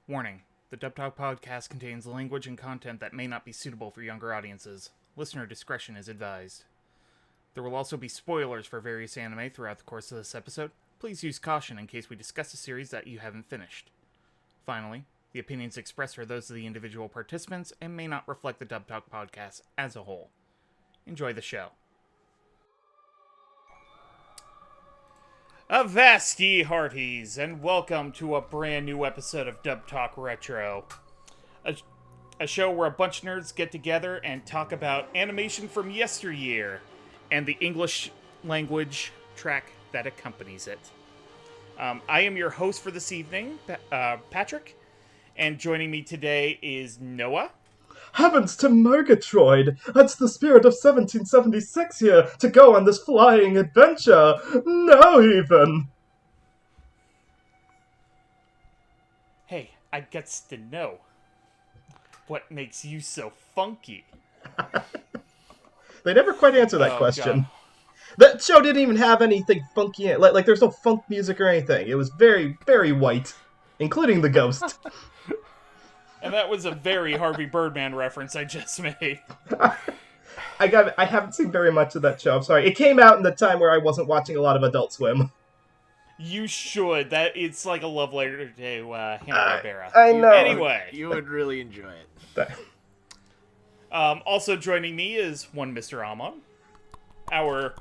Warning: the Dub Talk podcast contains language and content that may not be suitable for younger audiences. Listener discretion is advised. There will also be spoilers for various anime throughout the course of this episode. Please use caution in case we discuss a series that you haven't finished. Finally, the opinions expressed are those of the individual participants and may not reflect the Dub Talk podcast as a whole. Enjoy the show. Avast ye hearties, and welcome to a brand new episode of Dub Talk Retro. A show where a bunch of nerds get together and talk about animation from yesteryear and the English language track that accompanies it. I am your host for this evening, Patrick, and joining me today is Noah. Heavens to Murgatroyd! It's the spirit of 1776 here to go on this flying adventure! Now even! Hey, I gets to know. What makes you so funky? They never quite answer that question. God. That show didn't even have anything funky in it. Like there's no funk music or anything. It was very, very white. Including the ghost. And that was a very Harvey Birdman reference I just made. I haven't seen very much of that show. I'm sorry. It came out in the time where I wasn't watching a lot of Adult Swim. You should. It's like a love letter to Hanna-Barbera. I know. Anyway. You would really enjoy it. Also joining me is one Mr. Amon, our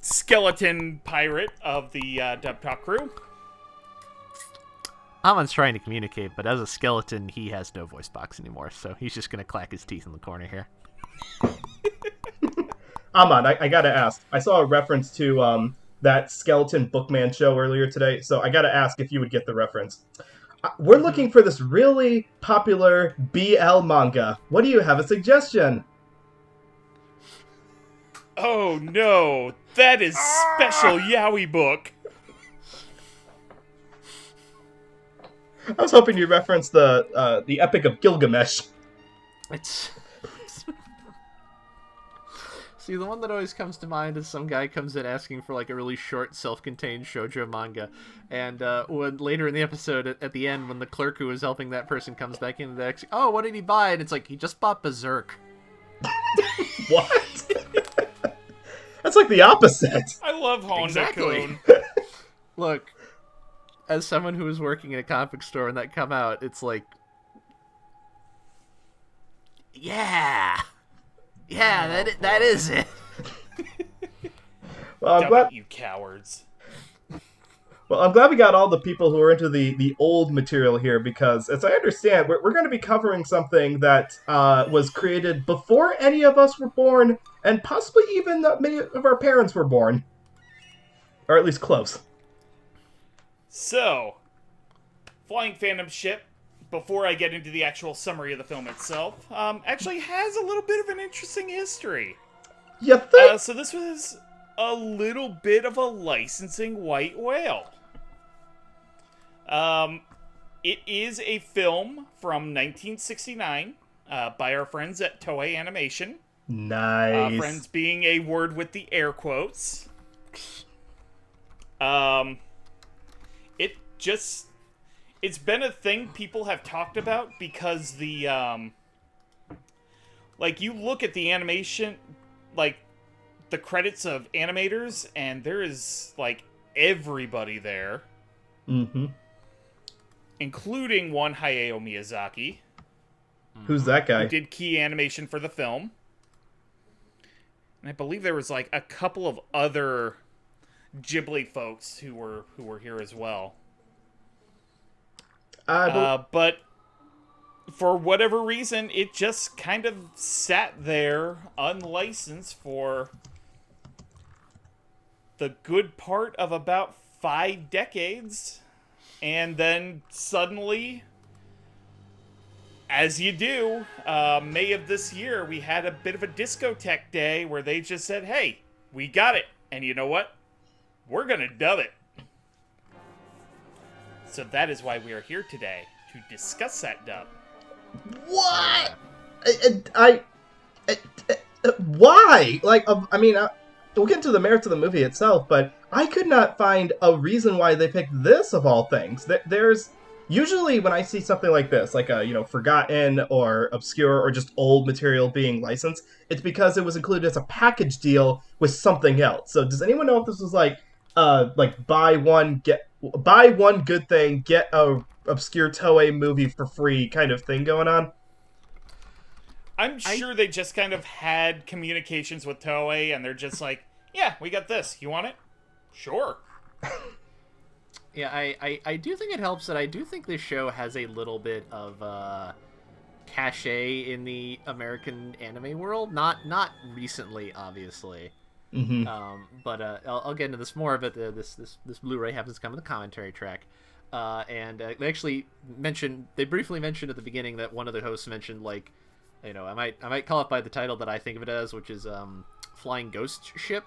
skeleton pirate of the Dub Talk crew. Amon's trying to communicate, but as a skeleton, he has no voice box anymore, so he's just going to clack his teeth in the corner here. Amon, I gotta ask. I saw a reference to that skeleton Bookman show earlier today, so I gotta ask if you would get the reference. We're looking for this really popular BL manga. What do you have a suggestion? Oh no, that is special Yaoi book. I was hoping you'd reference the Epic of Gilgamesh. It's... See, the one that always comes to mind is some guy comes in asking for like a really short, self-contained shoujo manga, and when later in the episode, at the end, when the clerk who was helping that person comes back in, oh, what did he buy? And it's like, he just bought Berserk. What? That's like the opposite. I love Honda Exactly. Kun. Look, as someone who was working in a comic book store and that come out, it's like, yeah, that is it. Well, I'm glad you cowards. Well, I'm glad we got all the people who are into the old material here, because as I understand, we're going to be covering something that was created before any of us were born, and possibly even many of our parents were born, or at least close. So, Flying Phantom Ship, before I get into the actual summary of the film itself, actually has a little bit of an interesting history. You think? So this was a little bit of a licensing white whale. It is a film from 1969 by our friends at Toei Animation. Nice. Friends being a word with the air quotes. It's been a thing people have talked about because the, like, you look at the animation, like, the credits of animators, and there is, like, everybody there. Mm-hmm. Including one Hayao Miyazaki. Who's that guy? Who did key animation for the film. And I believe there was, like, a couple of other Ghibli folks who were here as well. But for whatever reason, it just kind of sat there unlicensed for the good part of about 5 decades. And then suddenly, as you do, May of this year, we had a bit of a discotheque day where they just said, hey, we got it. And you know what? We're going to dub it. So that is why we are here today, to discuss that dub. What? Why? Like, I mean, we'll get into the merits of the movie itself, but I could not find a reason why they picked this of all things. There's Usually when I see something like this, like a, forgotten or obscure or just old material being licensed, it's because it was included as a package deal with something else. So does anyone know if this was like buy one good thing, get a obscure Toei movie for free kind of thing going on? I'm sure they just kind of had communications with Toei, and they're just like, yeah, we got this. You want it? Sure. Yeah, I do think it helps that I do think this show has a little bit of cachet in the American anime world. Not recently, obviously. Mm-hmm. But I'll get into this more. But this Blu-ray happens to come with a commentary track. And they briefly mentioned at the beginning that one of the hosts mentioned, like, I might call it by the title that I think of it as, which is Flying Ghost Ship,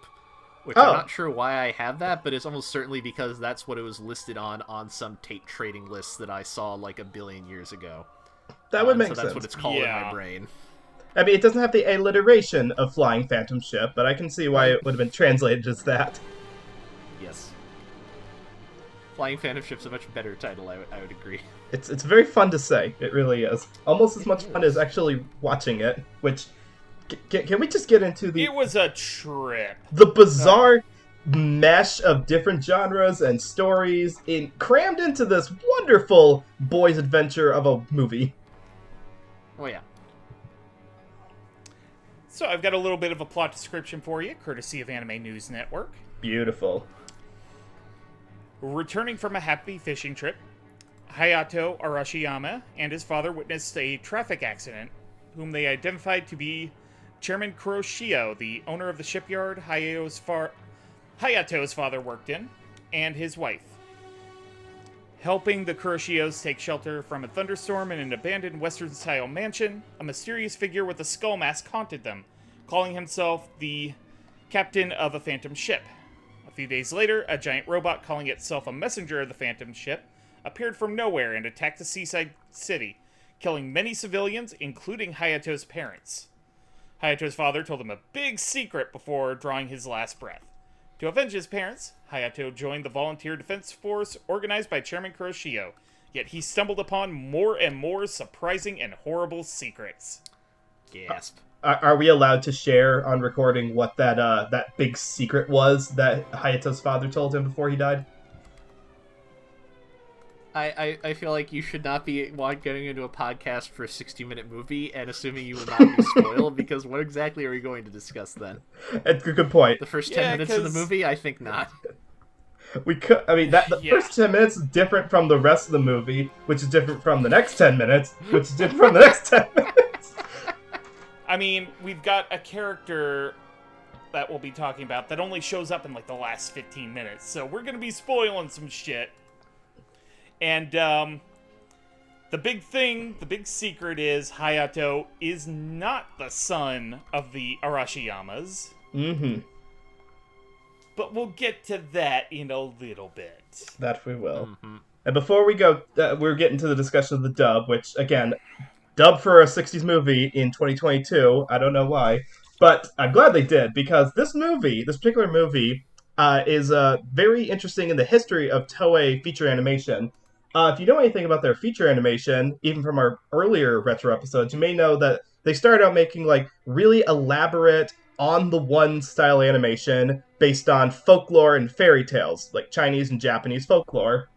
which I'm not sure why I have that, but it's almost certainly because that's what it was listed on some tape trading list that I saw like a billion years ago. That would make sense. So that's what it's called in my brain. I mean, it doesn't have the alliteration of Flying Phantom Ship, but I can see why it would have been translated as that. Yes. Flying Phantom Ship's a much better title, I would agree. It's very fun to say. It really is. Almost as much fun as actually watching it, which... Can we just get into It was a trip. The bizarre mesh of different genres and stories crammed into this wonderful boys' adventure of a movie. Oh, yeah. So I've got a little bit of a plot description for you, courtesy of Anime News Network. Beautiful. Returning from a happy fishing trip, Hayato Arashiyama and his father witnessed a traffic accident, whom they identified to be Chairman Kuroshio, the owner of the shipyard Hayato's father worked in, and his wife. Helping the Kuroshios take shelter from a thunderstorm in an abandoned Western-style mansion, a mysterious figure with a skull mask haunted them, calling himself the captain of a phantom ship. A few days later, a giant robot calling itself a messenger of the phantom ship appeared from nowhere and attacked the seaside city, killing many civilians, including Hayato's parents. Hayato's father told him a big secret before drawing his last breath. To avenge his parents, Hayato joined the volunteer defense force organized by Chairman Kuroshio, yet he stumbled upon more and more surprising and horrible secrets. Gasp. Are we allowed to share on recording what that big secret was that Hayato's father told him before he died? I feel like you should not be getting into a podcast for a 60-minute movie and assuming you will not be spoiled, because what exactly are we going to discuss then? It's a good point. The first 10 minutes of the movie? I think not. We could. I mean, the first 10 minutes is different from the rest of the movie, which is different from the next 10 minutes, which is different from the next 10 minutes. I mean, we've got a character that we'll be talking about that only shows up in like the last 15 minutes, so we're gonna be spoiling some shit. And the big secret is Hayato is not the son of the Arashiyamas. Mm-hmm. But we'll get to that in a little bit. That we will. Mm-hmm. And before we go, we're getting to the discussion of the dub, which, again, dub for a 60s movie in 2022. I don't know why. But I'm glad they did, because this particular movie, is very interesting in the history of Toei feature animation. If you know anything about their feature animation, even from our earlier retro episodes, you may know that they started out making like really elaborate, on-the-one style animation based on folklore and fairy tales, like Chinese and Japanese folklore.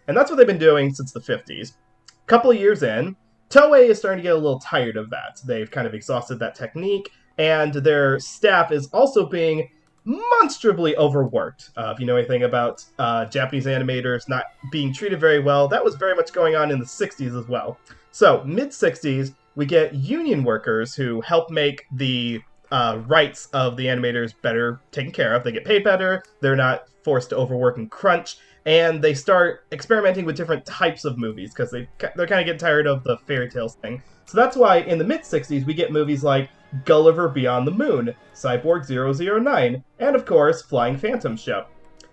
And that's what they've been doing since the 50s. A couple of years in, Toei is starting to get a little tired of that. They've kind of exhausted that technique, and their staff is also being monstrously overworked. If you know anything about Japanese animators not being treated very well, that was very much going on in the 60s as well. So, mid-60s, we get union workers who help make the rights of the animators better taken care of. They get paid better, they're not forced to overwork and crunch, and they start experimenting with different types of movies, because they're kind of getting tired of the fairy tales thing. So that's why in the mid-60s, we get movies like Gulliver Beyond the Moon, Cyborg 009, and of course, Flying Phantom Ship.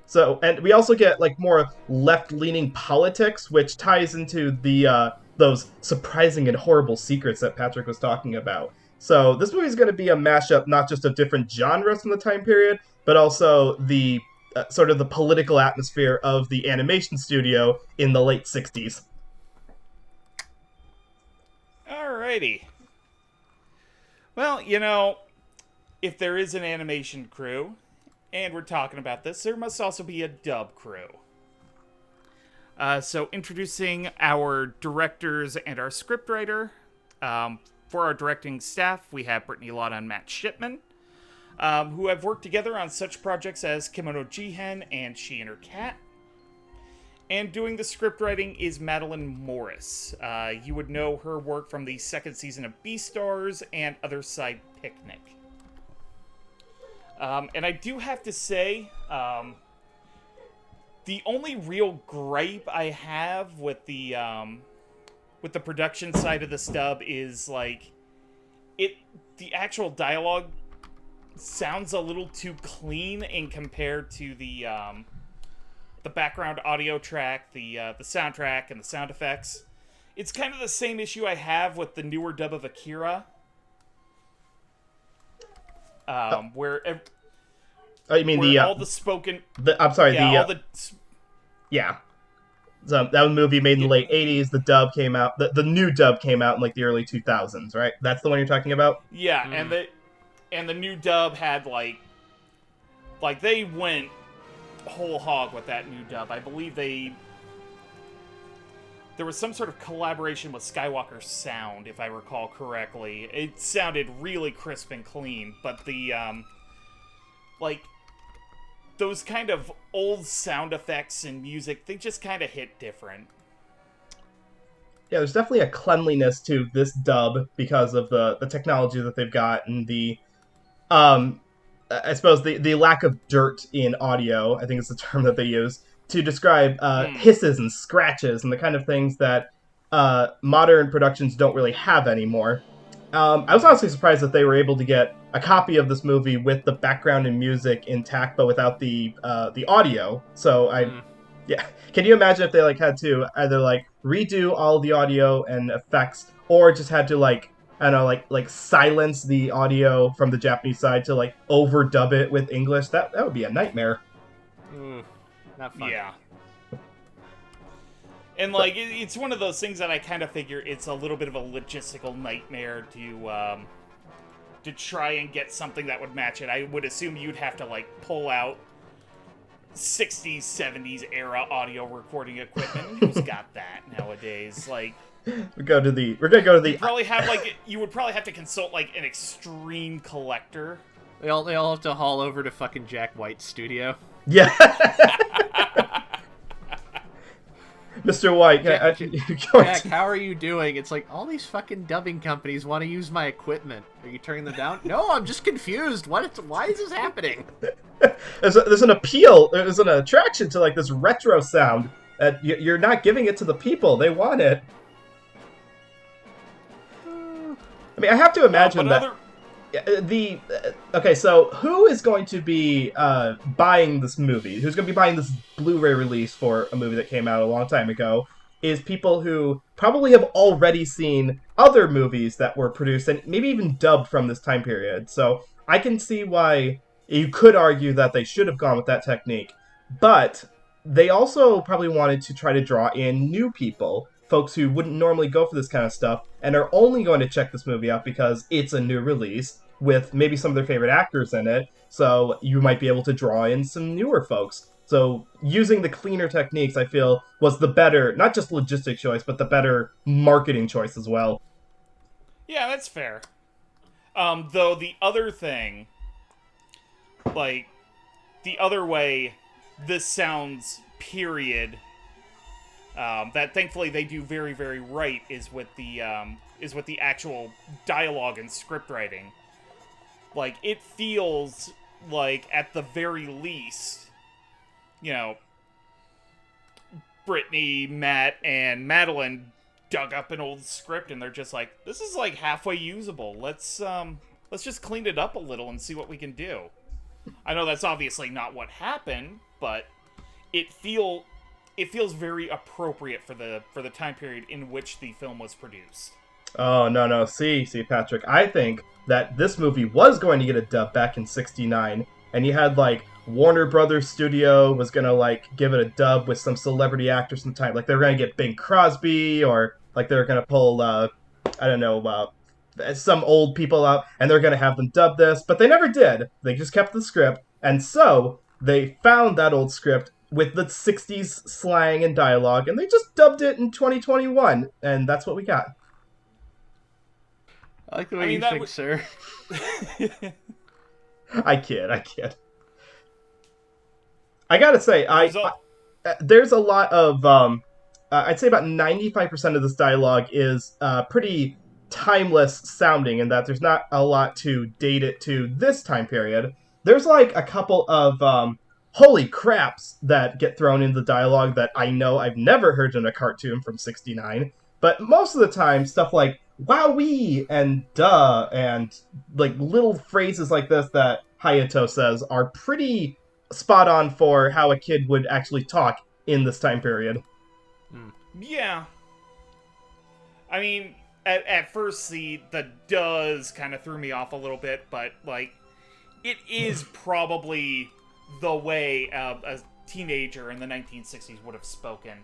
So, and we also get like more left-leaning politics, which ties into the those surprising and horrible secrets that Patrick was talking about. So this movie is going to be a mashup not just of different genres from the time period, but also the sort of the political atmosphere of the animation studio in the late 60s. Alrighty. Well, if there is an animation crew, and we're talking about this, there must also be a dub crew. So introducing our directors and our scriptwriter. For our directing staff, we have Brittany Lotta and Matt Shipman, who have worked together on such projects as Kimono Jihen and She and Her Cat. And doing the scriptwriting is Madeline Morris. You would know her work from the second season of Beastars and Other Side Picnic. And I do have to say, the only real gripe I have with the production side of this dub is, like, the actual dialogue sounds a little too clean in compared to the background audio track, the soundtrack, and the sound effects. It's kind of the same issue I have with the newer dub of Akira. Where... Oh, you mean all the spoken... I'm sorry, yeah, Yeah. So that was a movie made in the late 80s. The dub came out... The new dub came out in, like, the early 2000s, right? That's the one you're talking about? Yeah, and the new dub had, like, they went whole hog with that new dub. I believe there was some sort of collaboration with Skywalker Sound, if I recall correctly. It sounded really crisp and clean, but the, those kind of old sound effects and music, they just kind of hit different. Yeah, there's definitely a cleanliness to this dub because of the technology that they've got and the, I suppose the lack of dirt in audio, I think is the term that they use, to describe hisses and scratches and the kind of things that modern productions don't really have anymore. I was honestly surprised that they were able to get a copy of this movie with the background and music intact, but without the audio. So yeah. Can you imagine if they had to either redo all the audio and effects, or just had to I don't know, silence the audio from the Japanese side to overdub it with English? That would be a nightmare. Not fun. Yeah. And it's one of those things that I kind of figure it's a little bit of a logistical nightmare to try and get something that would match it. I would assume you'd have to pull out 60s, 70s era audio recording equipment. Who's got that nowadays? We're gonna go to the. You would probably have to consult an extreme collector. They all have to haul over to fucking Jack White's studio. Yeah. Mr. White, Jack, how are you doing? It's all these fucking dubbing companies want to use my equipment. Are you turning them down? No, I'm just confused. Why is this happening? There's an appeal. There's an attraction to this retro sound. You're not giving it to the people. They want it. I mean, I have to imagine that. Okay, so who is going to be buying this movie? Who's going to be buying this Blu-ray release for a movie that came out a long time ago? Is people who probably have already seen other movies that were produced and maybe even dubbed from this time period. So I can see why you could argue that they should have gone with that technique. But they also probably wanted to try to draw in new people, folks who wouldn't normally go for this kind of stuff, and are only going to check this movie out because it's a new release with maybe some of their favorite actors in it, so you might be able to draw in some newer folks. So using the cleaner techniques, I feel, was the better, not just logistic choice, but the better marketing choice as well. Yeah, that's fair. Though the other thing, the other way this sounds, period, that thankfully they do very, very right is with the actual dialogue and script writing. It feels at the very least, Brittany, Matt, and Madeline dug up an old script and they're just this is halfway usable. Let's just clean it up a little and see what we can do. I know that's obviously not what happened, but it feels very appropriate for the time period in which the film was produced. Oh, no. See, Patrick, I think that this movie was going to get a dub back in '69, and you had, Warner Brothers Studio was gonna, give it a dub with some celebrity actors from the time. They were gonna get Bing Crosby, or, they were gonna pull, I don't know, some old people out, and they're going to have them dub this, but they never did. They just kept the script, and so they found that old script with the 60s slang and dialogue, and they just dubbed it in 2021, and that's what we got. I like the way you think, sir. I kid. I gotta say, there's a lot of, I'd say about 95% of this dialogue is pretty timeless sounding, in that there's not a lot to date it to this time period. There's like a couple of holy craps that get thrown in the dialogue that I know I've never heard in a cartoon from 69, but most of the time, stuff like wowee and duh and like little phrases like this that Hayato says are pretty spot on for how a kid would actually talk in this time period. Yeah. I mean, at first the does kind of threw me off a little bit, but like it is probably the way a teenager in the 1960s would have spoken.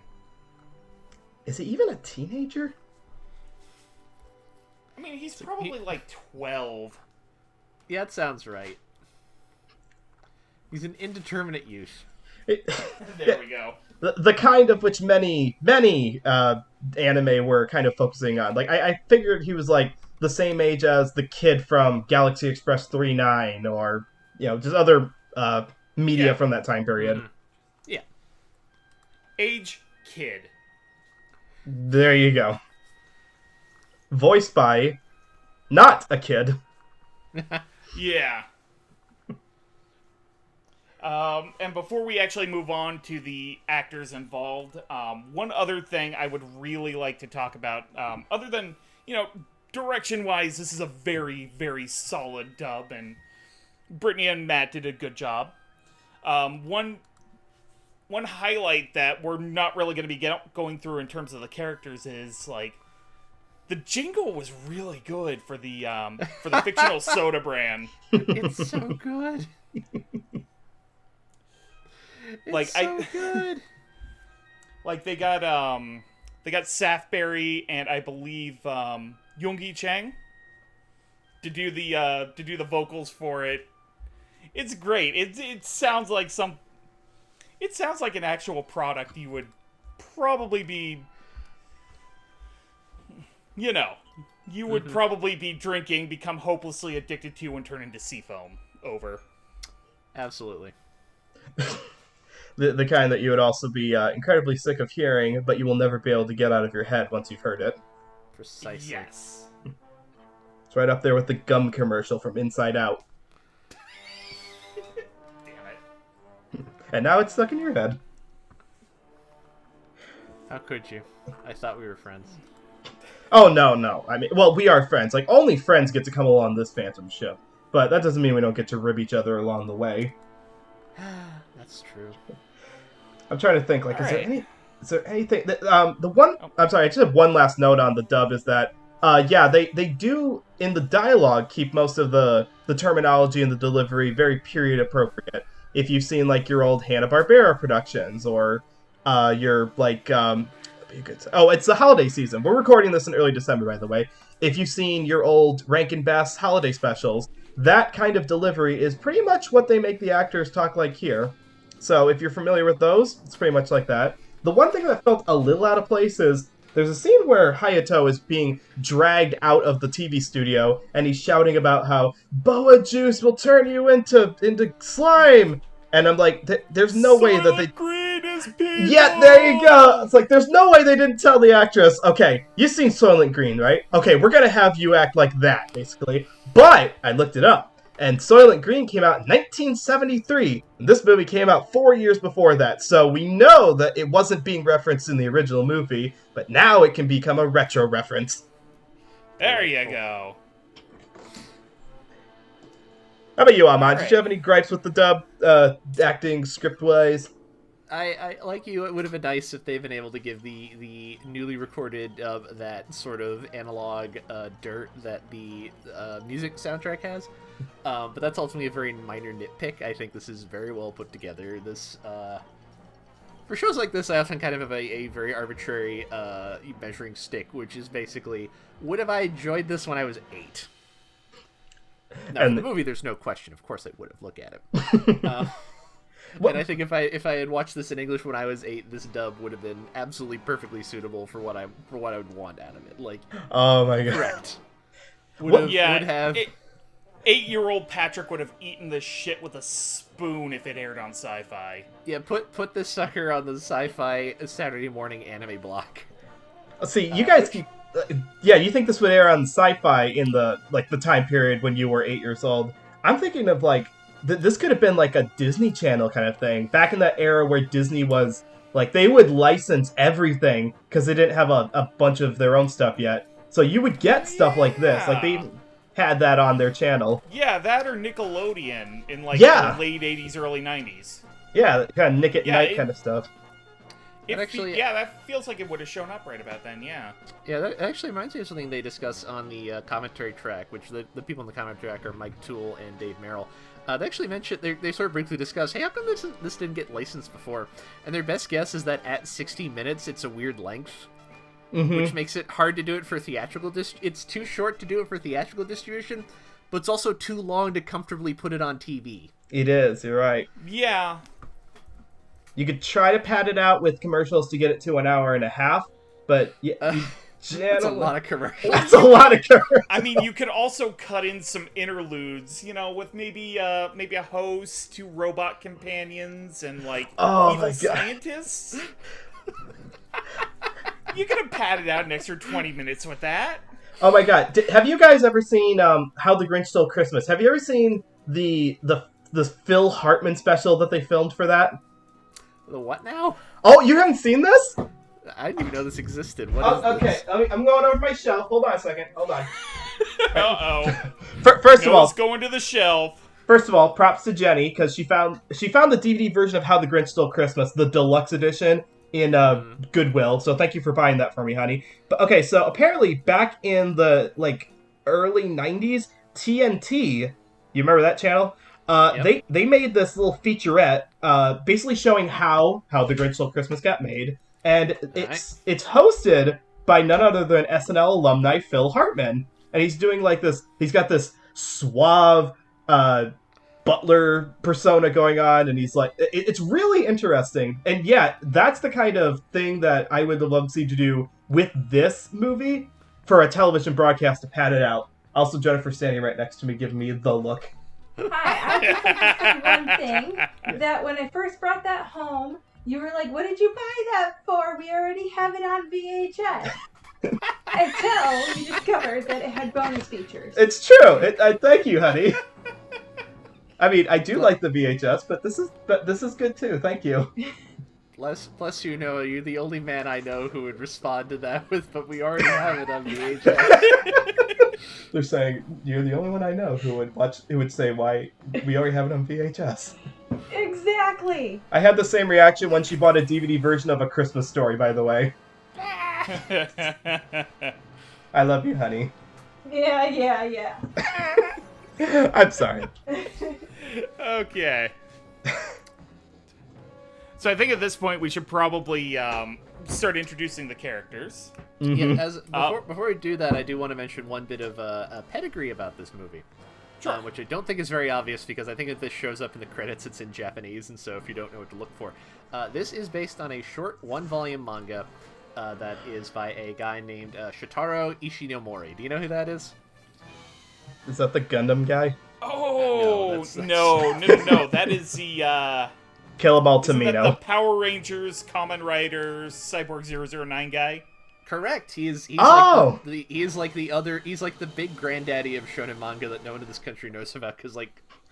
Is he even a teenager? I mean, he's probably like 12. Yeah, that sounds right. He's an indeterminate youth. There we go. The kind of which many anime were kind of focusing on. Like, I figured he was like the same age as the kid from Galaxy Express 39, or just other media from that time period. Mm-hmm. Yeah. Age kid. There you go. Voiced by not a kid. Yeah. And before we actually move on to the actors involved, one other thing I would really like to talk about, other than, direction-wise, this is a very, very solid dub, and Brittany and Matt did a good job. One highlight that we're not really going to be going through in terms of the characters is, like, the jingle was really good for the fictional soda brand. It's so good. It's so good. Like they got Safberry and I believe Yoongi Chang to do the vocals for it. It's great. It sounds like an actual product you would probably be probably be drinking, become hopelessly addicted to, and turn into seafoam over. Absolutely. The kind that you would also be incredibly sick of hearing, but you will never be able to get out of your head once you've heard it. Precisely. Yes. It's right up there with the gum commercial from Inside Out. Damn it. And now it's stuck in your head. How could you? I thought we were friends. Oh, no. I mean, well, we are friends. Like, only friends get to come along this Phantom ship. But that doesn't mean we don't get to rib each other along the way. That's true. I'm trying to think, like, All right. is there anything that, I'm sorry, I just have one last note on the dub, is that, they do, in the dialogue, keep most of the terminology and the delivery very period appropriate. If you've seen, like, your old Hanna-Barbera productions, or, your, like, it's the holiday season. We're recording this in early December, by the way. If you've seen your old Rankin Bass holiday specials, that kind of delivery is pretty much what they make the actors talk like here. So if you're familiar with those, it's pretty much like that. The one thing that felt a little out of place is there's a scene where Hayato is being dragged out of the TV studio, and he's shouting about how boa juice will turn you into slime. And I'm like, there's no way that they... Green is people! Yeah, there you go! It's like, there's no way they didn't tell the actress, okay, you've seen Soylent Green, right? Okay, we're gonna have you act like that, basically. But I looked it up, and Soylent Green came out in 1973. And this movie came out 4 years before that, so we know that it wasn't being referenced in the original movie, but now it can become a retro reference. There you go. How about you, Amon? Right. Did you have any gripes with the dub, acting, script-wise? I like you. It would have been nice if they've been able to give the newly recorded that sort of analog dirt that the music soundtrack has. But that's ultimately a very minor nitpick. I think this is very well put together. This, for For shows like this, I often kind of have a very arbitrary measuring stick, which is basically, would have I enjoyed this when I was 8? Now, in the movie, there's no question. Of course, I would have. Look at it. And I think if I had watched this in English when I was 8, this dub would have been absolutely perfectly suitable for what I would want out of it. Like, oh my god, correct. Would have. 8-year-old Patrick would have eaten this shit with a spoon if it aired on Sci-Fi. Yeah, put this sucker on the Sci-Fi Saturday morning anime block. See, you guys keep. Yeah, you think this would air on Sci-Fi in the time period when you were 8 years old? I'm thinking of this could have been like a Disney Channel kind of thing back in that era where Disney was like they would license everything because they didn't have a bunch of their own stuff yet. So you would get stuff like this, like they had that on their channel. Yeah, that or Nickelodeon in the late 80s, early 90s. Yeah, kind of Nick at Night kind of stuff. That feels like it would have shown up right about then, yeah. Yeah, that actually reminds me of something they discuss on the commentary track, which the people on the commentary track are Mike Toole and Dave Merrill. They actually mentioned, they sort of briefly discuss, hey, how come this didn't get licensed before? And their best guess is that at 60 minutes, it's a weird length. Mm-hmm. Which makes it hard to do it for theatrical it's too short to do it for theatrical distribution, but it's also too long to comfortably put it on TV. It is, you're right. Yeah. You could try to pad it out with commercials to get it to an hour and a half, but that's a lot of commercials. That's a lot of commercials. I mean, you could also cut in some interludes, with maybe a host, 2 robot companions, and evil scientists. You could have padded out an extra 20 minutes with that. Oh my god. Have you guys ever seen How the Grinch Stole Christmas? Have you ever seen the Phil Hartman special that they filmed for that? The what now? Oh, you haven't seen this? I didn't even know this existed. What is this? Okay, I'm going over my shelf. Hold on a second. Hold on. Uh-oh. First of all, let's go into the shelf. First of all, props to Jenny, because she found the DVD version of How the Grinch Stole Christmas, the deluxe edition, in Goodwill, so thank you for buying that for me, honey. But okay, so apparently back in the early 90s, TNT, you remember that channel? Yep. They made this little featurette basically showing how The Grinch Stole Christmas got made, and it's hosted by none other than SNL alumni Phil Hartman, and he's doing he's got this suave butler persona going on, and he's it's really interesting. And yeah, that's the kind of thing that I would love to see to do with this movie for a television broadcast to pad it out. Also, Jennifer standing right next to me giving me the look. Hi, I just want to say one thing, that when I first brought that home, you were like, what did you buy that for? We already have it on VHS. Until you discovered that it had bonus features. It's true. Thank you, honey. I mean, I do like the VHS, but this is good too. Thank you. Plus, you're the only man I know who would respond to that with, but we already have it on VHS. They're saying you're the only one I know who would say why we already have it on VHS. Exactly. I had the same reaction when she bought a DVD version of A Christmas Story, by the way. I love you, honey. Yeah. I'm sorry. Okay. So I think at this point we should probably start introducing the characters. Mm-hmm. Yeah, before we do that, I do want to mention one bit of a pedigree about this movie. Sure. Which I don't think is very obvious, because I think if this shows up in the credits, it's in Japanese, and so if you don't know what to look for. This is based on a short one-volume manga that is by a guy named Shotaro Ishinomori. Do you know who that is? Is that the Gundam guy? Oh, no. That is the... Kill 'em all, Isn't that Tamino. the Power Rangers, Kamen Riders, Cyborg 009 guy? Correct. He's Oh! like the big granddaddy of shonen manga that no one in this country knows about, because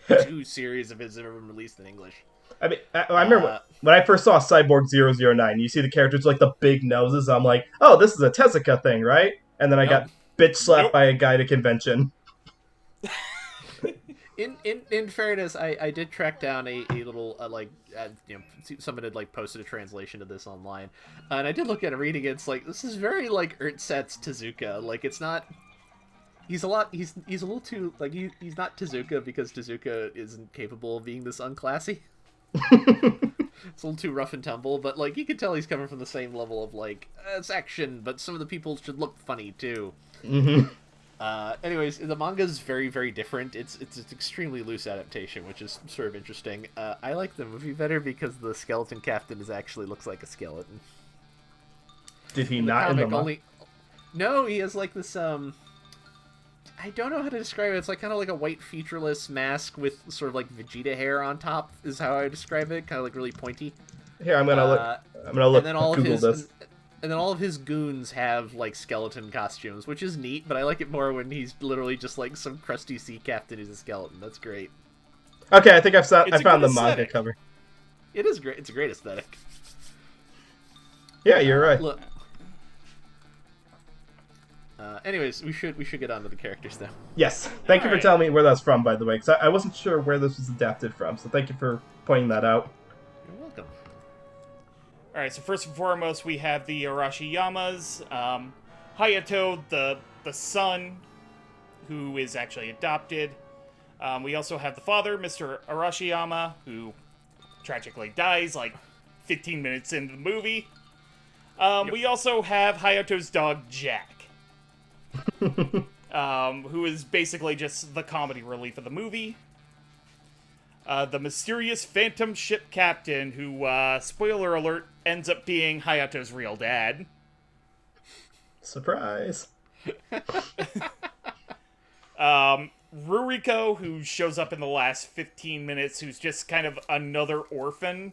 2 series of his have ever been released in English. I mean, I remember when I first saw Cyborg 009, you see the characters with the big noses, I'm like, oh, this is a Tezuka thing, right? And then I got bitch slapped by a guy at a convention. In fairness, I did track down a little someone had posted a translation of this online, and I did look at it reading it. It's this is very Ertzet's Tezuka. It's not. He's a little too he's not Tezuka because Tezuka isn't capable of being this unclassy. It's a little too rough and tumble, but like you can tell he's coming from the same level of like it's action, but some of the people should look funny too. Mm-hmm. Anyways, the manga is very, very different. It's an extremely loose adaptation, which is sort of interesting. I like the movie better because the skeleton captain actually looks like a skeleton. Did he not in the manga? No, he has like this I don't know how to describe it. It's like kind of like a white featureless mask with sort of like Vegeta hair on top is how I describe it. Kind of like really pointy. Here, I'm gonna look. I'm gonna look. And then all Google of his, this. And then all of his goons have like skeleton costumes, which is neat. But I like it more when he's literally just like some crusty sea captain who's a skeleton. That's great. Okay, I think I found the manga aesthetic. cover. It is great. It's a great aesthetic. Yeah, you're right. Look. Anyways, we should get on to the characters now. Yes. Thank you for Alright. telling me where that's from, by the way, because I wasn't sure where this was adapted from. So thank you for pointing that out. You're welcome. Alright, so first and foremost, we have the Arashiyamas. Hayato, the son, who is actually adopted. We also have the father, Mr. Arashiyama, who tragically dies like 15 minutes into the movie. We also have Hayato's dog, Jack. Who is basically just the comedy relief of the movie. The mysterious phantom ship captain who, spoiler alert, ends up being Hayato's real dad. Surprise. Ruriko, who shows up in the last 15 minutes, who's just kind of another orphan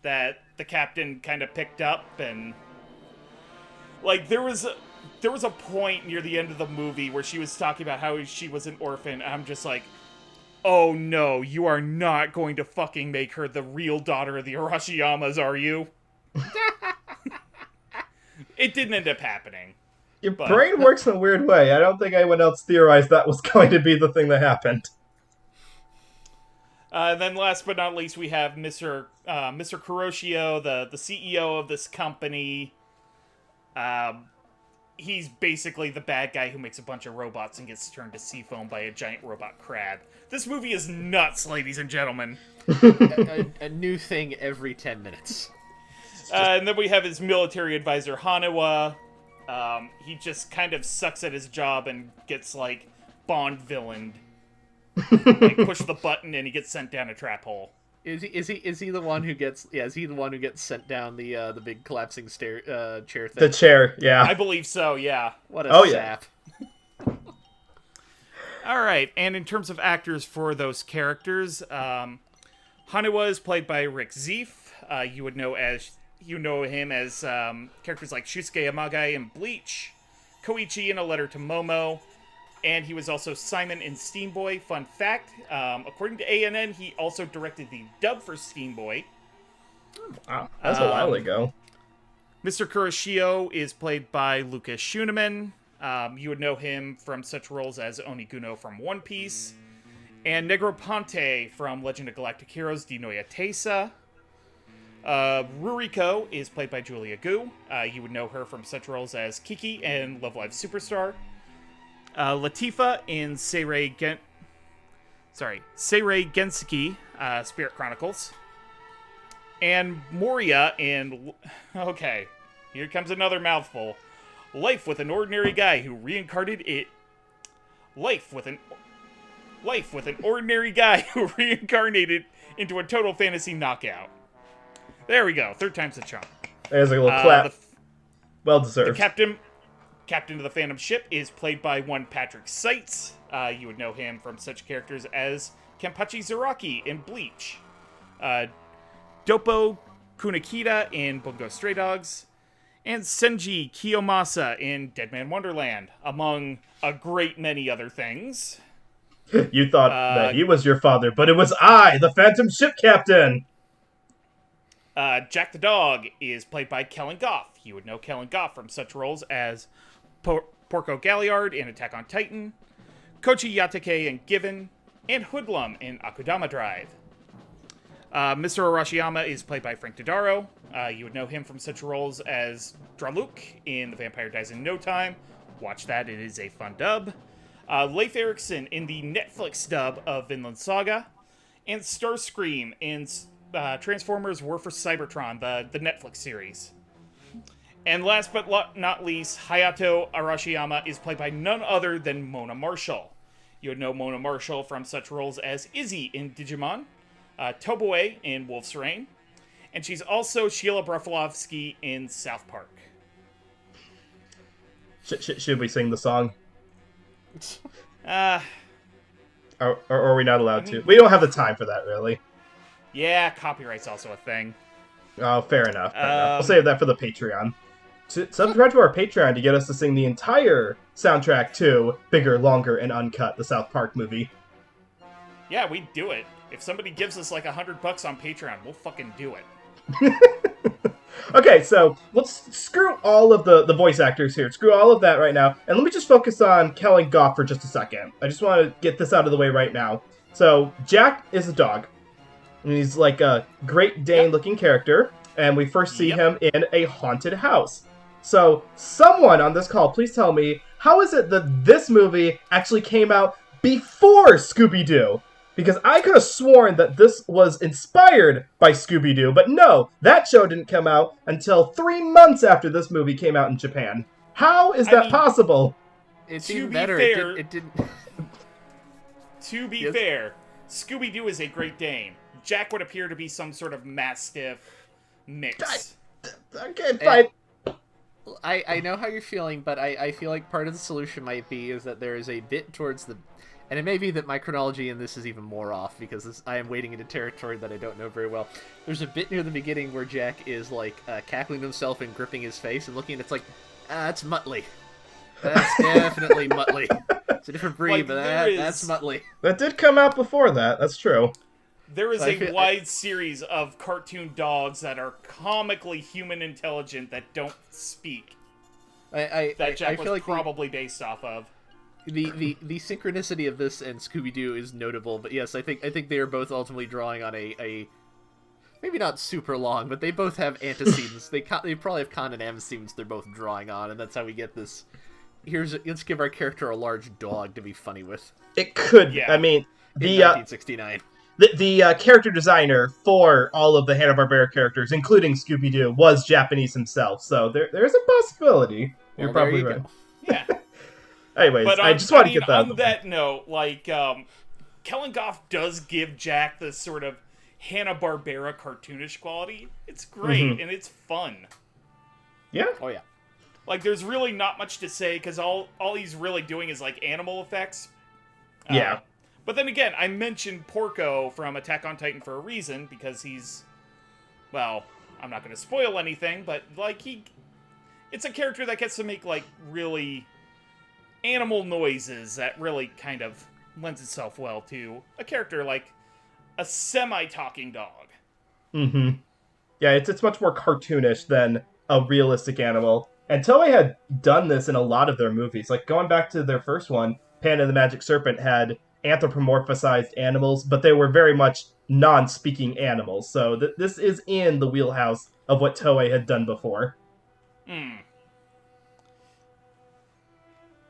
that the captain kind of picked up, and like there was a point near the end of the movie where she was talking about how she was an orphan, and I'm just like, oh no, you are not going to fucking make her the real daughter of the Arashiyamas, are you? It didn't end up happening. Your brain works in a weird way. I don't think anyone else theorized that was going to be the thing that happened. And then last but not least, we have Mr. Kuroshio, the CEO of this company. He's basically the bad guy who makes a bunch of robots and gets turned to sea foam by a giant robot crab. This movie is nuts, ladies and gentlemen. a new thing every 10 minutes. And then we have his military advisor, Hanawa. He just kind of sucks at his job and gets, like, Bond villained. Like, push the button and he gets sent down a trap hole. Is he the one who gets? Yeah, is he the one who gets sent down the big collapsing chair thing? The chair, yeah. I believe so, yeah. What a sap. Alright, and in terms of actors for those characters, Hanawa is played by Rick Zeef. You know him as characters like Shusuke Amagai in Bleach, Koichi in A Letter to Momo, and he was also Simon in Steamboy. Fun fact, according to ANN, he also directed the dub for Steamboy. Wow, that's a while ago. Mr. Kuroshio is played by Lucas Schunemann. You would know him from such roles as Oniguno from One Piece, and Negroponte from Legend of Galactic Heroes, Di Noia Tesa. Ruriko is played by Julia Gu. You would know her from such roles as Kiki and Love Live Superstar. Latifa in Seirei Genseki, Spirit Chronicles. And Moria in... Okay, here comes another mouthful. Life with an Ordinary Guy Who Reincarnated... Life with an Ordinary Guy Who Reincarnated into a Total Fantasy Knockout. There we go, third time's the charm. There's a little clap. Well deserved. The captain of the Phantom Ship is played by one Patrick Seitz. You would know him from such characters as Kenpachi Zaraki in Bleach, Dopo Kunakita in Bungo Stray Dogs, and Senji Kiyomasa in Dead Man Wonderland, among a great many other things. You thought that he was your father, but it was I, the Phantom Ship Captain! Jack the Dog is played by Kellen Goff. You would know Kellen Goff from such roles as Porco Galliard in Attack on Titan, Kochi Yatake in Given, and Hoodlum in Akudama Drive. Mr. Arashiyama is played by Frank Dodaro. You would know him from such roles as Draluk in The Vampire Dies in No Time. Watch that, it is a fun dub. Leif Erikson in the Netflix dub of Vinland Saga. And Starscream in Transformers War for Cybertron, the Netflix series. And last but not least, Hayato Arashiyama is played by none other than Mona Marshall. You would know Mona Marshall from such roles as Izzy in Digimon, Toboe in Wolf's Rain, and she's also Sheila Broflovsky in South Park. Should we sing the song? Uh, or are we not allowed to? We don't have the time for that, really. Yeah, copyright's also a thing. Oh, fair enough. We'll save that for the Patreon. Subscribe to our Patreon to get us to sing the entire soundtrack to Bigger, Longer, and Uncut, the South Park movie. Yeah, we'd do it. If somebody gives us like $100 on Patreon, we'll fucking do it. Okay, so let's screw all of the voice actors here. Screw all of that right now. And let me just focus on Kellen Goff for just a second. I just want to get this out of the way right now. So, Jack is a dog. And he's like a Great Dane-looking character. And we first see him in a haunted house. So, someone on this call, please tell me, how is it that this movie actually came out before Scooby-Doo? Because I could have sworn that this was inspired by Scooby-Doo, but no, that show didn't come out until 3 months after this movie came out in Japan. How is that possible? It's To even be better. fair- It didn't. To be Yes. fair, Scooby-Doo is a Great Dane. Jack would appear to be some sort of Mastiff mix. Okay, fine. I know how you're feeling, but I feel like part of the solution might be is that there is a bit towards the... And it may be that my chronology in this is even more off, because I am wading into territory that I don't know very well. There's a bit near the beginning where Jack is, like, cackling to himself and gripping his face and looking, and it's like, that's Muttley. That's definitely Muttley. It's a different breed, Like, but that's Muttley. That did come out before that, that's true. There is So I a feel- wide series of cartoon dogs that are comically human intelligent that don't speak. That Jack I was feel like probably based off of. the synchronicity of this and Scooby-Doo is notable, but yes, I think they are both ultimately drawing on a maybe not super long, but they both have antecedents. they probably have canon antecedents they're both drawing on, and that's how we get this. Let's give our character a large dog to be funny with. It could, Yeah. I mean, In the 1969. the character designer for all of the Hanna-Barbera characters, including Scooby-Doo, was Japanese himself, so there's a possibility. You're Well, there probably you right. go. Yeah. Anyways, But I just want to get that. on that note, like, Kellen Goff does give Jack this sort of Hanna-Barbera cartoonish quality. It's great, and it's fun. Yeah. Oh yeah. Like, there's really not much to say, because all he's really doing is, like, animal effects. Yeah. But then again, I mentioned Porco from Attack on Titan for a reason, because he's... Well, I'm not going to spoil anything, but, like, it's a character that gets to make, like, really animal noises that really kind of lends itself well to a character like a semi-talking dog. Mm-hmm. Yeah, it's much more cartoonish than a realistic animal. And Toei had done this in a lot of their movies. Like, going back to their first one, Panda the Magic Serpent had anthropomorphized animals, but they were very much non-speaking animals. So this is in the wheelhouse of what Toei had done before. And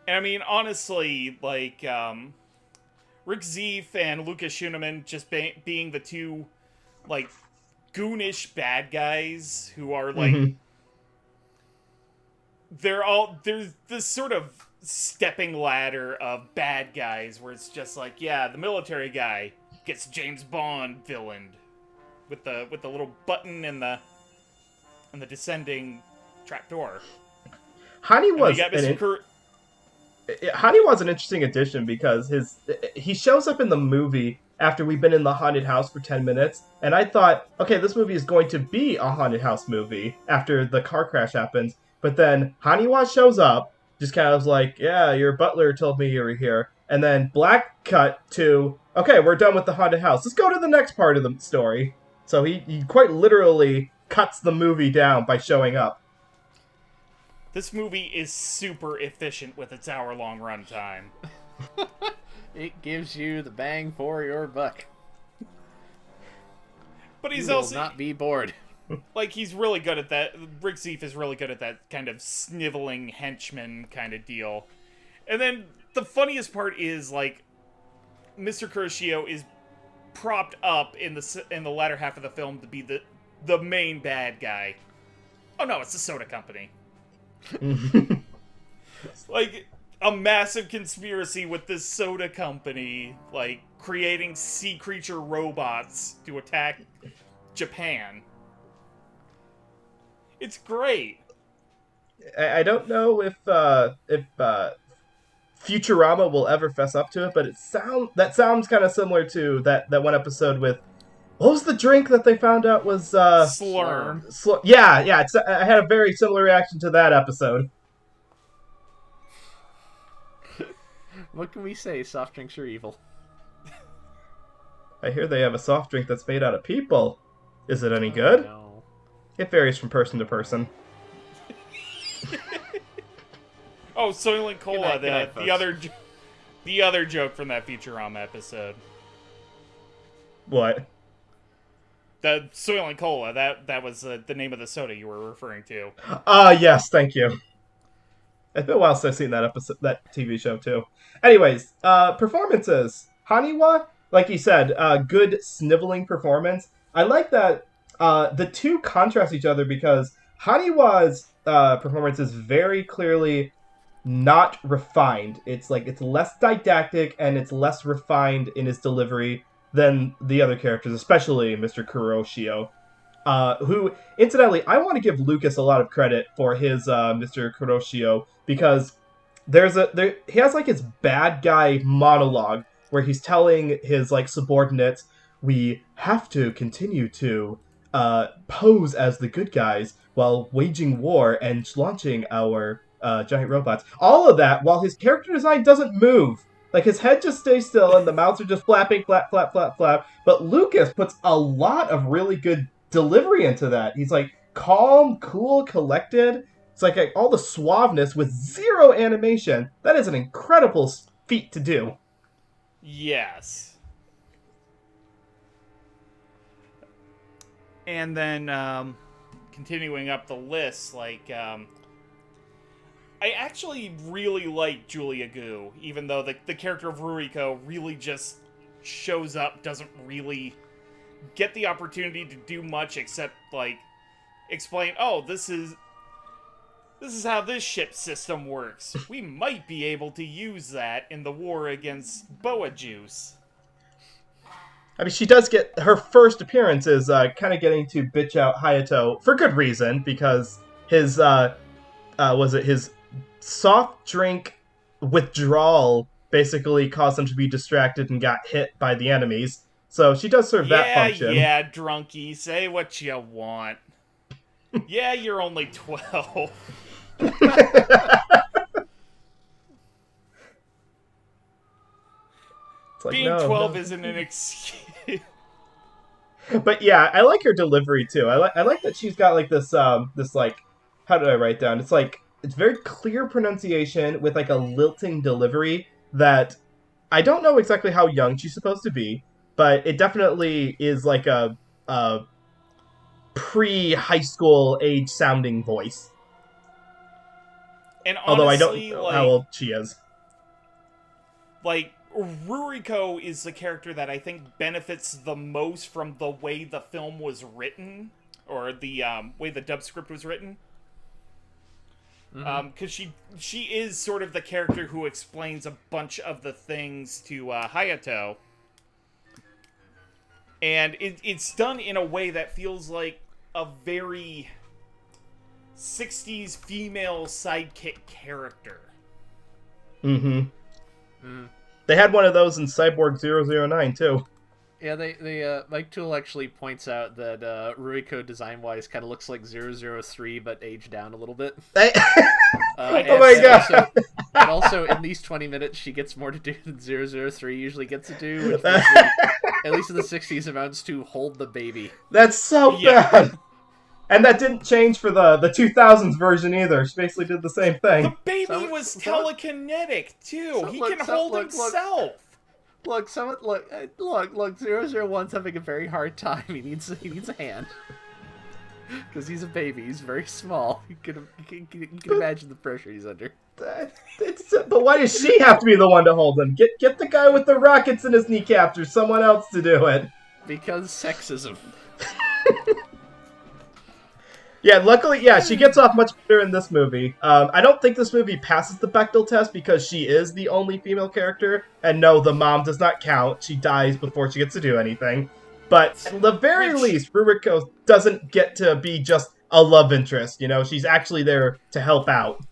I mean, honestly, like, Rick Zeef and Lucas Schunemann just being the two, like, goonish bad guys who are, like, there's this sort of stepping ladder of bad guys where it's just like, yeah, the military guy gets James Bond villained with the little button and the descending trapdoor. Hani was an interesting addition because he shows up in the movie after we've been in the haunted house for 10 minutes, and I thought, okay, this movie is going to be a haunted house movie after the car crash happens, but then Haniwa shows up, just kind of like, yeah, your butler told me you were here, and then black cut to, okay, we're done with the haunted house, let's go to the next part of the story. So he quite literally cuts the movie down by showing up. This movie is super efficient with its hour-long runtime. It gives you the bang for your buck. But he's You will also not be bored. like, he's really good at that. Rick Zeef is really good at that kind of sniveling henchman kind of deal. And then the funniest part is, like, Mr. Kuroshio is propped up in the latter half of the film to be the main bad guy. Oh no, it's the soda company. Like, a massive conspiracy with this soda company, like, creating sea creature robots to attack Japan. It's great. I don't know if Futurama will ever fess up to it, but that sounds kind of similar to that one episode with, what was the drink that they found out was Slurm. Yeah. I had a very similar reaction to that episode. What can we say? Soft drinks are evil. I hear they have a soft drink that's made out of people. Is it any good? No. It varies from person to person. Oh, Soylent Cola, Good night, the other joke from that Futurama episode. What? The Soylent Cola, that was the name of the soda you were referring to. Yes, thank you. It's been a while since I've seen that TV show too. Anyways, performances. Haniwa, like you said, good sniveling performance. I like that the two contrast each other because Haniwa's performance is very clearly not refined. It's less didactic and it's less refined in his delivery than the other characters, especially Mr. Kuroshio. Who, incidentally, I want to give Lucas a lot of credit for his Mr. Kuroshio, because he has like his bad guy monologue where he's telling his like subordinates, we have to continue to pose as the good guys while waging war and launching our giant robots. All of that while his character design doesn't move. Like, his head just stays still and the mouths are just flapping, flap, flap, flap, flap. But Lucas puts a lot of really good delivery into that. He's like calm, cool, collected. It's like all the suaveness with zero animation. That is an incredible feat to do. Yes. And then, continuing up the list, like, I actually really like Julia Gu, even though the character of Ruriko really just shows up, doesn't really get the opportunity to do much except, like, explain, oh, this is how this ship system works. We might be able to use that in the war against Boa Juice. I mean, she does get her first appearance is kind of getting to bitch out Hayato for good reason, because his his soft drink withdrawal basically caused him to be distracted and got hit by the enemies. So she does serve that function. Yeah, drunkie, say what you want. Yeah, you're only 12. Like, being 12 isn't an excuse. But yeah, I like her delivery too. I like that she's got like this like, how did I write down? It's like, it's very clear pronunciation with like a lilting delivery that I don't know exactly how young she's supposed to be, but it definitely is like a pre-high school age sounding voice. And honestly, although I don't know how old she is. Like, Ruriko is the character that I think benefits the most from the way the film was written, or the way the dub script was written. Because she is sort of the character who explains a bunch of the things to Hayato. And it's done in a way that feels like a very 60s female sidekick character. They had one of those in Cyborg 009 too. Yeah, they Mike Toole actually points out that Ruriko design-wise kind of looks like 003, but aged down a little bit. Oh my god! And also, in these 20 minutes, she gets more to do than 003 usually gets to do, which at least in the 60s amounts to hold the baby. That's so bad! And that didn't change for the 2000s version either. She basically did the same thing. The baby was telekinetic, too! He can hold himself! Look, 001's having a very hard time. He needs a hand. Because he's a baby. He's very small. You can imagine the pressure he's under. It's But why does she have to be the one to hold him? Get the guy with the rockets in his kneecaps or someone else to do it. Because sexism. Yeah, luckily, she gets off much better in this movie. I don't think this movie passes the Bechdel test because she is the only female character. And no, the mom does not count. She dies before she gets to do anything. But at the very least, Ruriko doesn't get to be just a love interest. You know, she's actually there to help out.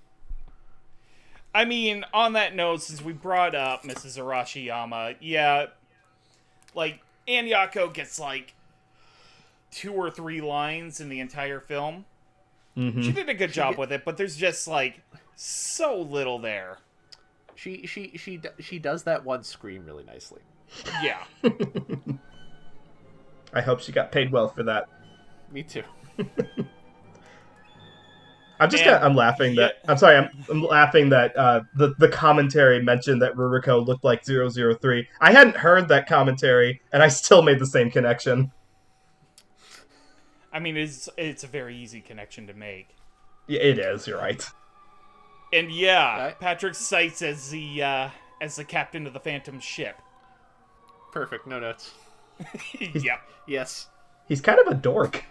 I mean, on that note, since we brought up Mrs. Arashiyama, yeah, like, Anyako gets, like, 2 or 3 lines in the entire film. Mm-hmm. She did a good job with it, but there's just, like, so little there. She does that one scream really nicely. Yeah. I hope she got paid well for that. Me too. I'm laughing that. I'm sorry. I'm laughing that the commentary mentioned that Ruriko looked like 003. I hadn't heard that commentary, and I still made the same connection. I mean, it's a very easy connection to make. Yeah, it is. You're right. And yeah, Right. Patrick Seitz as the captain of the Phantom ship. Perfect. No notes. Yep. Yes. He's kind of a dork.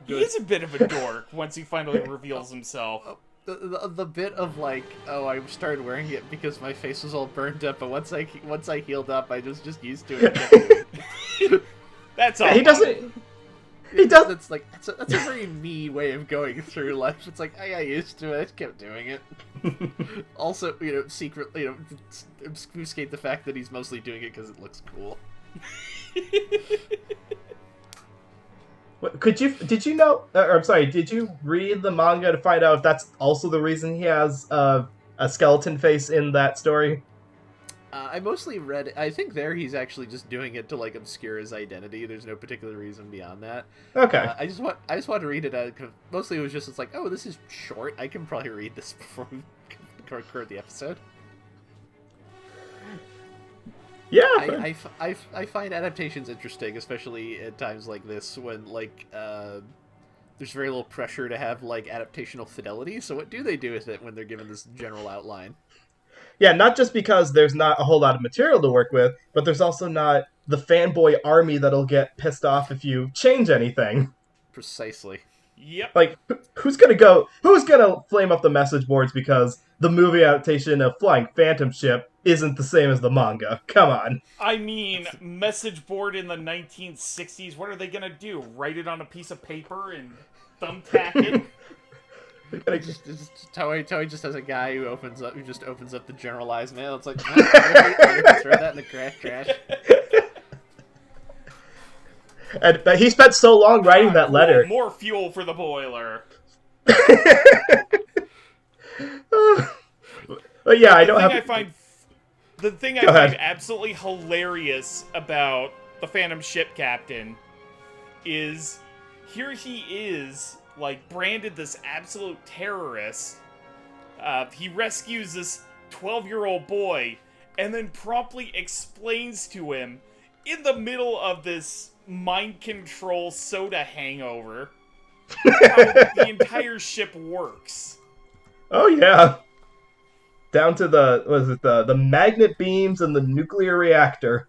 He is a bit of a dork once he finally reveals himself. The bit of like, oh, I started wearing it because my face was all burned up, but once I healed up, I was just used to it. That's all. Yeah, he doesn't. He does. That's a very me way of going through life. It's like I got used to it. I just kept doing it. Also, secretly, obfuscate the fact that he's mostly doing it because it looks cool. What, did you know? I'm sorry. Did you read the manga to find out if that's also the reason he has a skeleton face in that story? I mostly read. I think there he's actually just doing it to like obscure his identity. There's no particular reason beyond that. Okay. I just want to read it. Mostly it was just like, oh, this is short. I can probably read this before we record the episode. Yeah. I find adaptations interesting, especially at times like this when like there's very little pressure to have like adaptational fidelity. So what do they do with it when they're given this general outline? Yeah, not just because there's not a whole lot of material to work with, but there's also not the fanboy army that'll get pissed off if you change anything. Precisely. Yep. Like, who's gonna flame up the message boards because the movie adaptation of Flying Phantom Ship isn't the same as the manga? Come on. I mean, message board in the 1960s, what are they gonna do? Write it on a piece of paper and thumbtack it? Toei just has a guy who just opens up the generalized mail. It's like, no, I can throw that in the trash. But he spent so long writing that letter. More fuel for the boiler. But yeah, I don't have. The thing I find absolutely hilarious about the Phantom Ship Captain is here he is, like, branded this absolute terrorist. He rescues this 12-year-old boy and then promptly explains to him in the middle of this mind control soda hangover how the entire ship works. Oh yeah. Down to the magnet beams and the nuclear reactor.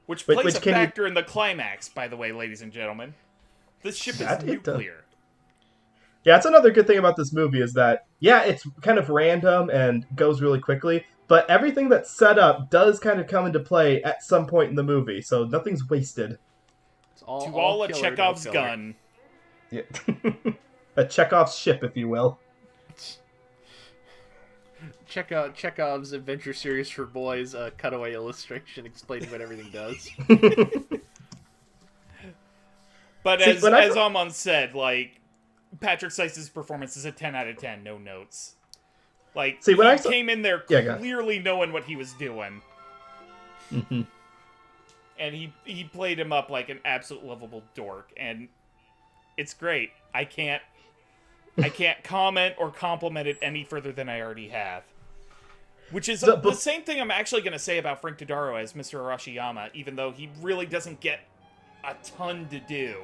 Which plays a factor in the climax, by the way, ladies and gentlemen. This ship is nuclear. Yeah, that's another good thing about this movie is that, yeah, it's kind of random and goes really quickly, but everything that's set up does kind of come into play at some point in the movie, so nothing's wasted. It's all a killer, Chekhov's no gun. Yeah. A Chekhov's ship, if you will. Chekhov's Adventure Series for Boys cutaway illustration explaining what everything does. But as Amon said, like, Patrick Seitz's performance is a 10 out of 10, no notes. Like, he came in there clearly knowing what he was doing. Mm-hmm. And he played him up like an absolute lovable dork, and it's great. I can't comment or compliment it any further than I already have. Which is the same thing I'm actually going to say about Frank Todaro as Mr. Arashiyama, even though he really doesn't get a ton to do.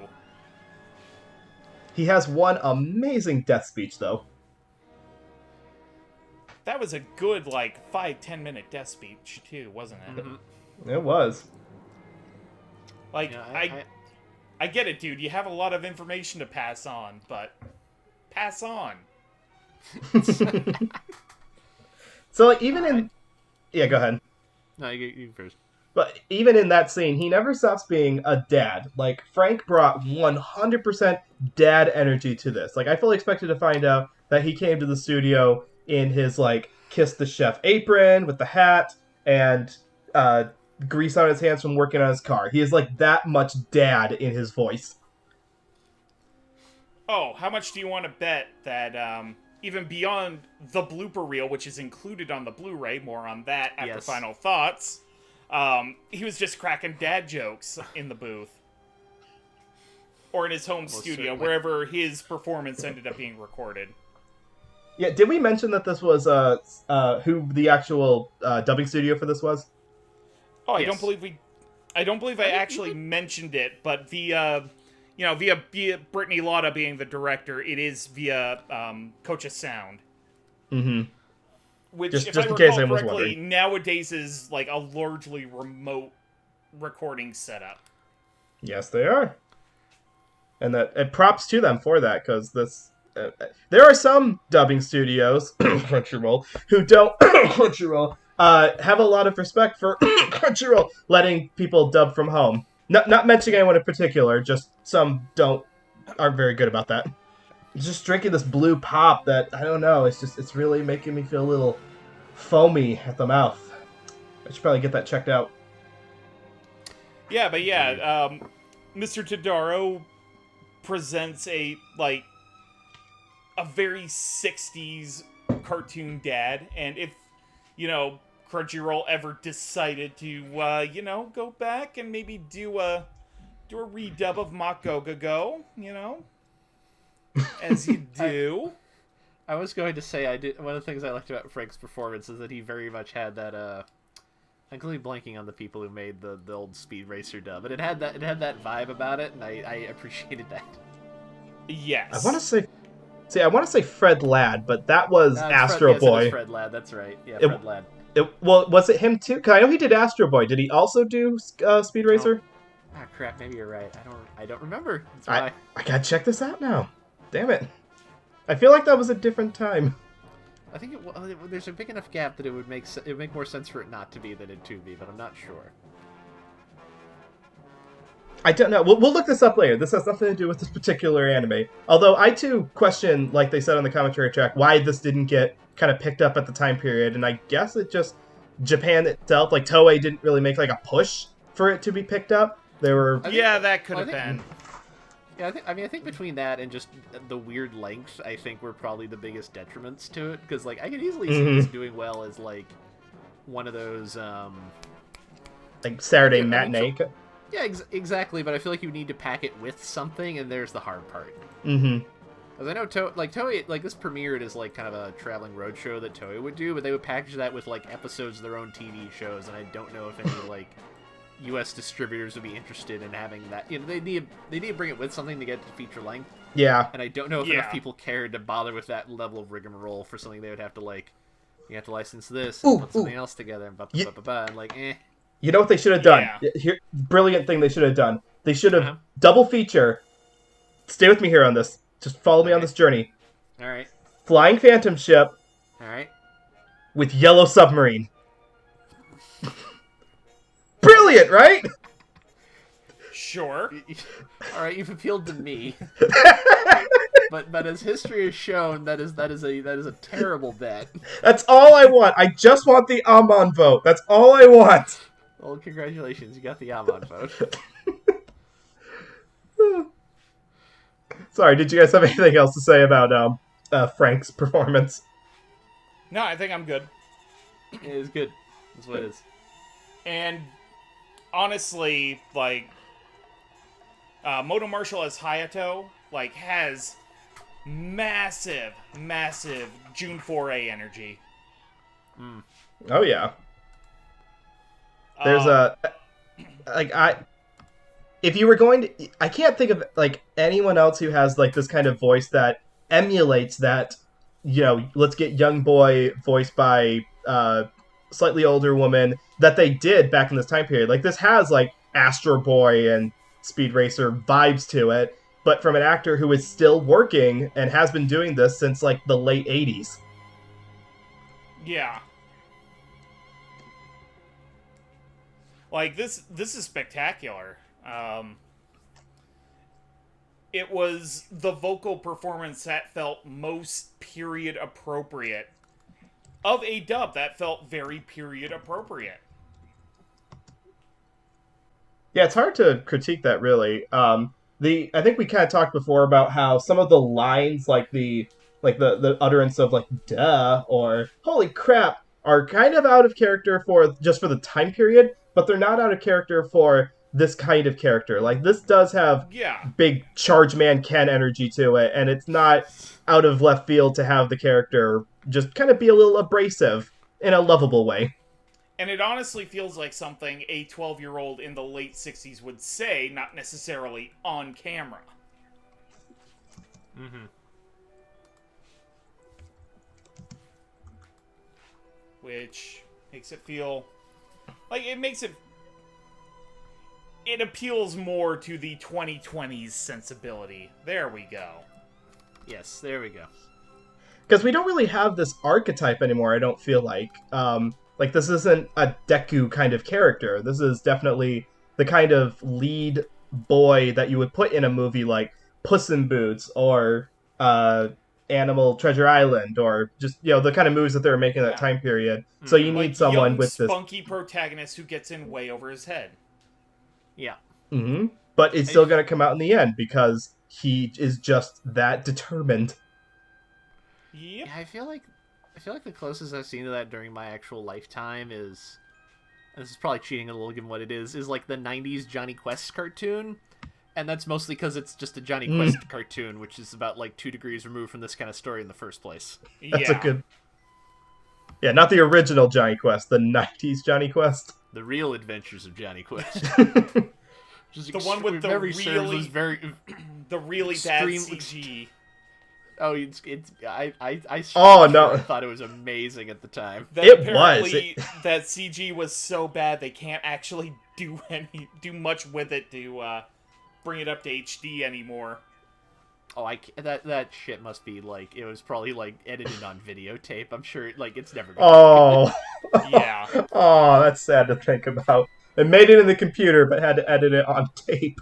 He has one amazing death speech, though. that was a good, like, 5-10 minute death speech, too, wasn't it? Mm-hmm. It was. Like, I get it, dude. You have a lot of information to pass on, but pass on. So, like, even in... Yeah, go ahead. No, you first. But even in that scene, he never stops being a dad. Like, Frank brought 100% dad energy to this. Like, I fully expected to find out that he came to the studio in his, like, kiss the chef apron with the hat and grease on his hands from working on his car. He is, like, that much dad in his voice. Oh, how much do you want to bet that, even beyond the blooper reel, which is included on the Blu-ray, more on that after final thoughts, he was just cracking dad jokes in the booth. Or in his home studio, certainly. Wherever his performance ended up being recorded. Yeah, did we mention that this was who the actual dubbing studio for this was? Oh, I don't believe I actually mentioned it, but via Brittany Lotta being the director, it is via Coach's Sound. Mm-hmm. Which, just if in I case recall I was correctly, wondering. nowadays is like a largely remote recording setup. Yes, they are. And props to them for that, because this... there are some dubbing studios, Crunchyroll, who don't have a lot of respect for Crunchyroll letting people dub from home. Not mentioning anyone in particular, just some aren't very good about that. Just drinking this blue pop that, I don't know, it's really making me feel a little foamy at the mouth. I should probably get that checked out. Yeah, but Mr. Tadaro presents a very 60s cartoon dad, and if, Crunchyroll ever decided to, go back and maybe do a redub of Mako Go, as you do. I was going to say one of the things I liked about Frank's performance is that he very much had that I'm completely blanking on the people who made the old Speed Racer dub, but it had that vibe about it, and I appreciated that. Yes. I want to say Fred Ladd, but that was Astro Boy. Fred Ladd, that's right. Yeah, Fred Ladd. Well, was it him too? Because I know he did Astro Boy. Did he also do Speed Racer? Ah, crap. Maybe you're right. I don't remember. That's why. I gotta check this out now. Damn it. I feel like that was a different time. I think there's a big enough gap that it would make more sense for it not to be than it to be, but I'm not sure. I don't know. We'll look this up later. This has nothing to do with this particular anime. Although I too question, like they said on the commentary track, why this didn't get kind of picked up at the time period. And I guess it just Japan itself, like Toei didn't really make like a push for it to be picked up. They were that could have been. Yeah, I think between that and just the weird length, I think were probably the biggest detriments to it. Because like I could easily see this doing well as like one of those like Saturday matinee. Yeah, exactly. But I feel like you need to pack it with something, and there's the hard part. Mm-hmm. Because I know Toei, like this premiered as like kind of a traveling roadshow that Toei would do, but they would package that with like episodes of their own TV shows, and I don't know if any like U.S. distributors would be interested in having that. They need to bring it with something to get to feature length. Yeah. And I don't know if enough people cared to bother with that level of rigmarole for something they would have to like. You have to license this and put something else together and and like eh. You know what they should have done? Yeah. Brilliant thing they should have done. They should have double feature. Stay with me here on this. Just follow me on this journey. All right. Flying Phantom Ship. All right. With Yellow Submarine. Brilliant, right? Sure. All right, you've appealed to me. but as history has shown, that is a terrible bet. That's all I want. I just want the Amon vote. That's all I want. Well, congratulations, you got the Amon vote. Sorry, did you guys have anything else to say about Frank's performance? No, I think I'm good. It is good. That's what it is. And honestly, like, Moto Marshall as Hayato, like, has massive June 4A energy. Mm. Oh, yeah. There's if you were going to... I can't think of, like, anyone else who has, like, this kind of voice that emulates that let's get young boy voiced by slightly older woman that they did back in this time period. Like, this has like Astro Boy and Speed Racer vibes to it, but from an actor who is still working and has been doing this since like the late 80s. Yeah. Like, this is spectacular. It was the vocal performance that felt most period appropriate of a dub. That felt very period appropriate. Yeah, it's hard to critique that, really. I think we kind of talked before about how some of the lines, like the utterance of like "duh" or "holy crap," are kind of out of character for the time period, but they're not out of character for this kind of character. Like, this does have big Charge Man Ken energy to it, and it's not out of left field to have the character just kind of be a little abrasive in a lovable way. And it honestly feels like something a 12-year-old in the late 60s would say, not necessarily on camera. Mm-hmm. Which makes it feel like it appeals more to the 2020s sensibility. There we go. Yes, there we go. Because we don't really have this archetype anymore, I don't feel like. Like, this isn't a Deku kind of character. This is definitely the kind of lead boy that you would put in a movie like Puss in Boots or Animal Treasure Island, or just, the kind of movies that they were making in that time period. So you need someone with this spunky protagonist who gets in way over his head. Yeah. Mm-hmm. But it's still going to come out in the end because he is just that determined. Yep. Yeah, I feel like the closest I've seen to that during my actual lifetime is, and this is probably cheating a little given what it is like the 90s Johnny Quest cartoon. And that's mostly because it's just a Johnny Quest cartoon, which is about like 2 degrees removed from this kind of story in the first place. That's a good... Yeah, not the original Johnny Quest, the 90s Johnny Quest. The Real Adventures of Johnny Quest. Just the one with the really bad CG. Oh, I thought it was amazing at the time. That CG was so bad they can't actually do much with it to bring it up to HD anymore. Oh, that shit must be like, it was probably like edited on videotape. I'm sure like it's never gonna be yeah. Oh, that's sad to think about. It made it in the computer, but had to edit it on tape.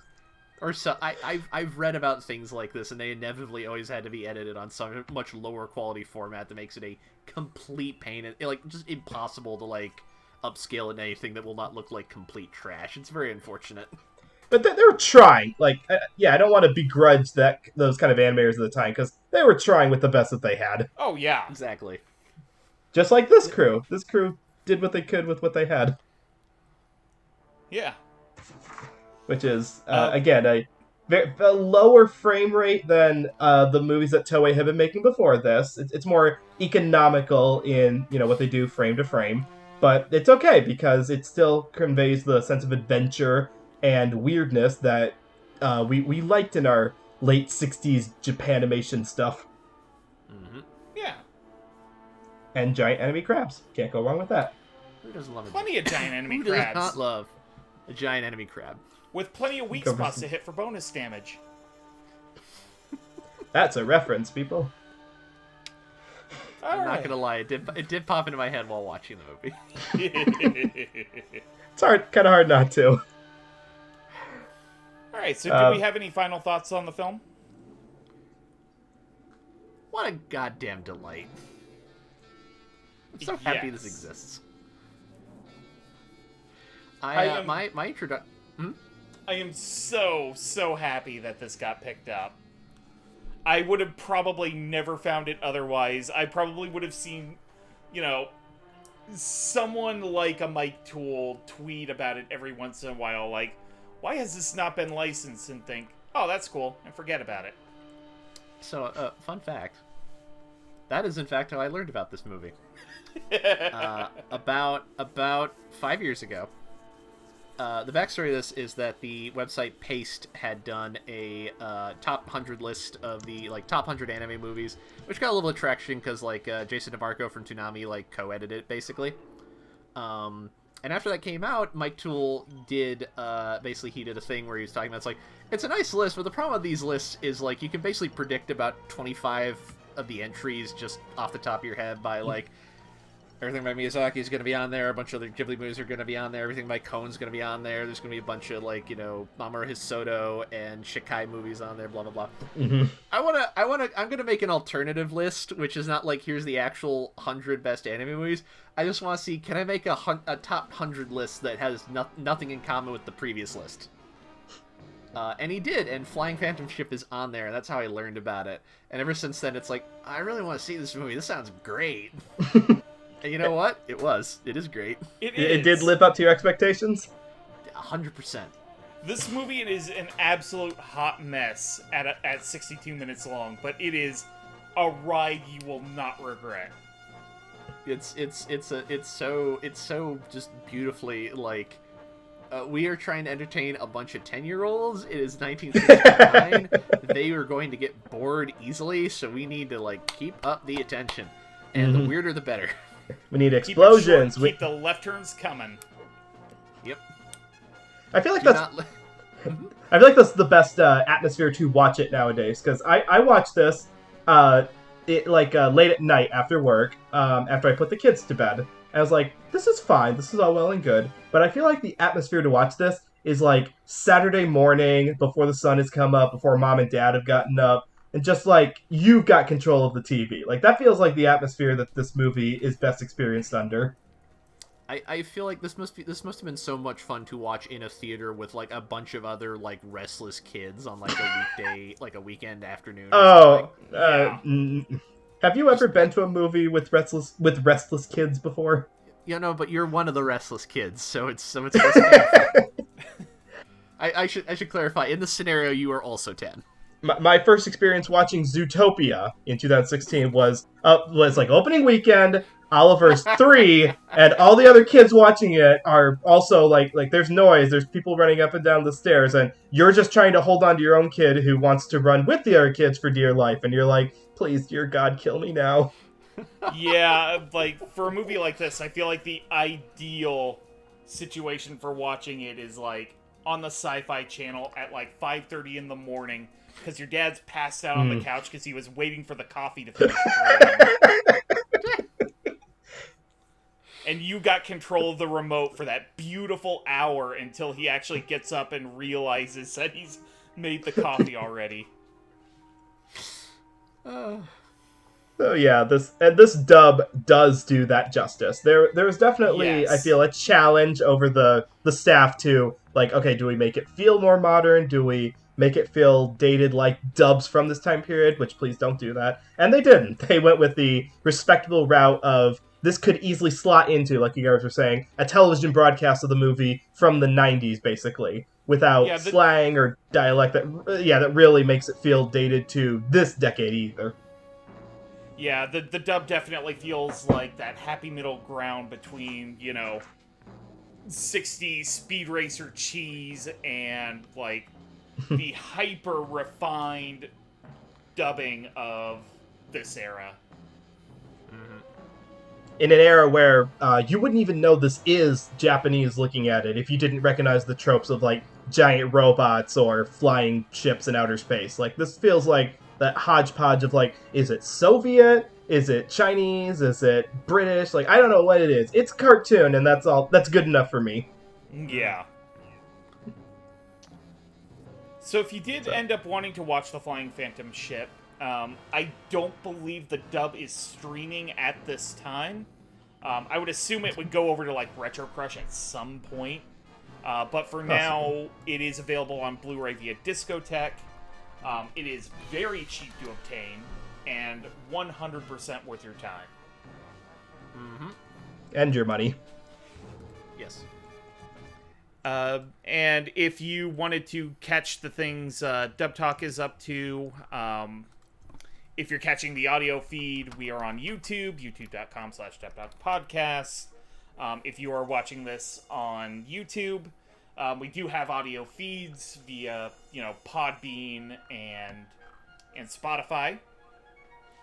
Or so I've read about things like this, and they inevitably always had to be edited on some much lower quality format that makes it a complete pain. Like, just impossible to like upscale in anything that will not look like complete trash. It's very unfortunate. But they were trying. Like, I don't want to begrudge those kind of animators at the time, because they were trying with the best that they had. Oh yeah, exactly. Just like this crew. This crew did what they could with what they had. Yeah. Which is, again, a lower frame rate than the movies that Toei have been making before this. It's more economical in, what they do frame to frame. But it's okay, because it still conveys the sense of adventure and weirdness that we liked in our late 60s Japanimation stuff. Mm-hmm. Yeah. And giant enemy crabs. Can't go wrong with that. Who doesn't love plenty of giant enemy crabs? Who does not love a giant enemy crab? With plenty of weak spots to hit for bonus damage. That's a reference, people. I'm not gonna lie, it did pop into my head while watching the movie. It's kind of hard not to. Alright, so do we have any final thoughts on the film? What a goddamn delight. I'm so happy this exists. My introduction... I am so happy that this got picked up. I would have probably never found it otherwise. I probably would have seen, someone like a Mike Toole tweet about it every once in a while, like, why has this not been licensed? And think, oh, that's cool, and forget about it. So, fun fact. That is, in fact, how I learned about this movie. About 5 years ago. the backstory of this is that the website Paste had done a top 100 list of the top 100 anime movies, which got a little traction because Jason DeMarco from Toonami co-edited it basically. And after that came out, Mike Toole did he did a thing where he was talking about it's a nice list, but the problem with these lists is you can basically predict about 25 of the entries just off the top of your head by everything by Miyazaki is going to be on there. A bunch of other Ghibli movies are going to be on there. Everything by Kone's going to be on there. There's going to be a bunch of Mamoru Hosoda and Shikai movies on there. Blah blah blah. Mm-hmm. I'm going to make an alternative list, which is not here's the actual 100 best anime movies. I just want to see, can I make a top 100 list that has nothing in common with the previous list? And he did, and Flying Phantom Ship is on there, and that's how I learned about it. And ever since then, it's I really want to see this movie. This sounds great. And you know what? It was. It is great. It did live up to your expectations? 100%. This movie is an absolute hot mess at 62 minutes long, but it is a ride you will not regret. It's so just beautifully we are trying to entertain a bunch of 10-year-olds. It is 1969. They are going to get bored easily, so we need to keep up the attention. And the weirder the better. We need explosions. Keep the left turns coming. Yep. I feel like that's the best atmosphere to watch it nowadays, because I watch this late at night after work, after I put the kids to bed. I was like, this is fine, this is all well and good, but I feel like the atmosphere to watch this is Saturday morning before the sun has come up, before mom and dad have gotten up, and just you've got control of the TV. That feels like the atmosphere that this movie is best experienced under. I feel like this must have been so much fun to watch in a theater with a bunch of other restless kids on a weekday, a weekend afternoon. Oh, have you ever been to a movie with restless kids before? But you're one of the restless kids, so it's supposed to be fun. I should clarify. In this scenario, you are also 10. My first experience watching Zootopia in 2016 was opening weekend. Oliver's 3, and all the other kids watching it are also there's noise, there's people running up and down the stairs, and you're just trying to hold on to your own kid who wants to run with the other kids for dear life, and you're please, dear God, kill me now. Yeah, for a movie like this, I feel the ideal situation for watching it is on the Sci-Fi Channel at 5:30 in the morning, because your dad's passed out on the couch because he was waiting for the coffee to finish brewing. And you got control of the remote for that beautiful hour until he actually gets up and realizes that he's made the coffee already. So yeah, this dub does do that justice. There was definitely, yes, I feel, a challenge over the staff to okay, do we make it feel more modern? Do we make it feel dated like dubs from this time period? Which, please don't do that. And they didn't. They went with the respectable route of, this could easily slot into, like you guys were saying, a television broadcast of the movie from the 90s, basically, without slang or dialect that really makes it feel dated to this decade either. Yeah, the dub definitely feels like that happy middle ground between, 60s Speed Racer cheese and, the hyper-refined dubbing of this era. Mm-hmm. In an era where you wouldn't even know this is Japanese looking at it if you didn't recognize the tropes of, giant robots or flying ships in outer space. This feels like that hodgepodge of, is it Soviet? Is it Chinese? Is it British? I don't know what it is. It's cartoon, and that's all. That's good enough for me. Yeah. So if you did end up wanting to watch The Flying Phantom Ship, I don't believe the dub is streaming at this time. I would assume it would go over to Retro Crush at some point. But for now, it is available on Blu-ray via Discotech. It is very cheap to obtain and 100% worth your time. Mm-hmm. And your money. Yes. And if you wanted to catch the things Dub Talk is up to, if you're catching the audio feed, we are on YouTube, youtube.com/DubTalkPodcast. If you are watching this on YouTube, We do have audio feeds via, Podbean and Spotify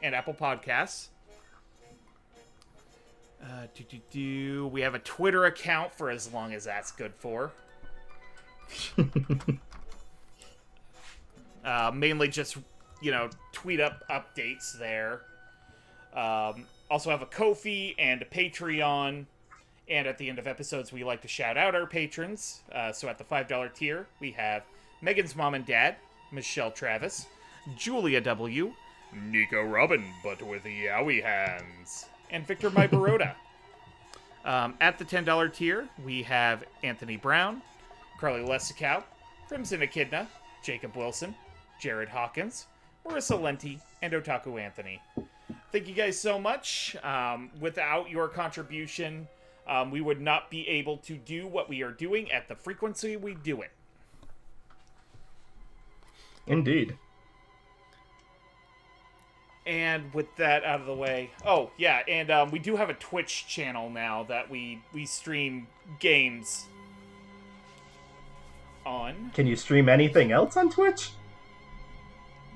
and Apple Podcasts. We have a Twitter account for as long as that's good for. Mainly just, tweet up updates there. Also have a Ko-fi and a Patreon. And at the end of episodes, we like to shout out our patrons. So at the $5 tier, we have Megan's mom and dad, Michelle Travis, Julia W., Nico Robin, but with yowie hands, and Victor Mybaroda. At the $10 tier, we have Anthony Brown, Carly Lessikow, Crimson Echidna, Jacob Wilson, Jared Hawkins, Marissa Lenti, and Otaku Anthony. Thank you guys so much. Without your contribution, we would not be able to do what we are doing at the frequency we do it. Indeed. And with that out of the way... Oh, yeah, and we do have a Twitch channel now that we stream games on. Can you stream anything else on Twitch?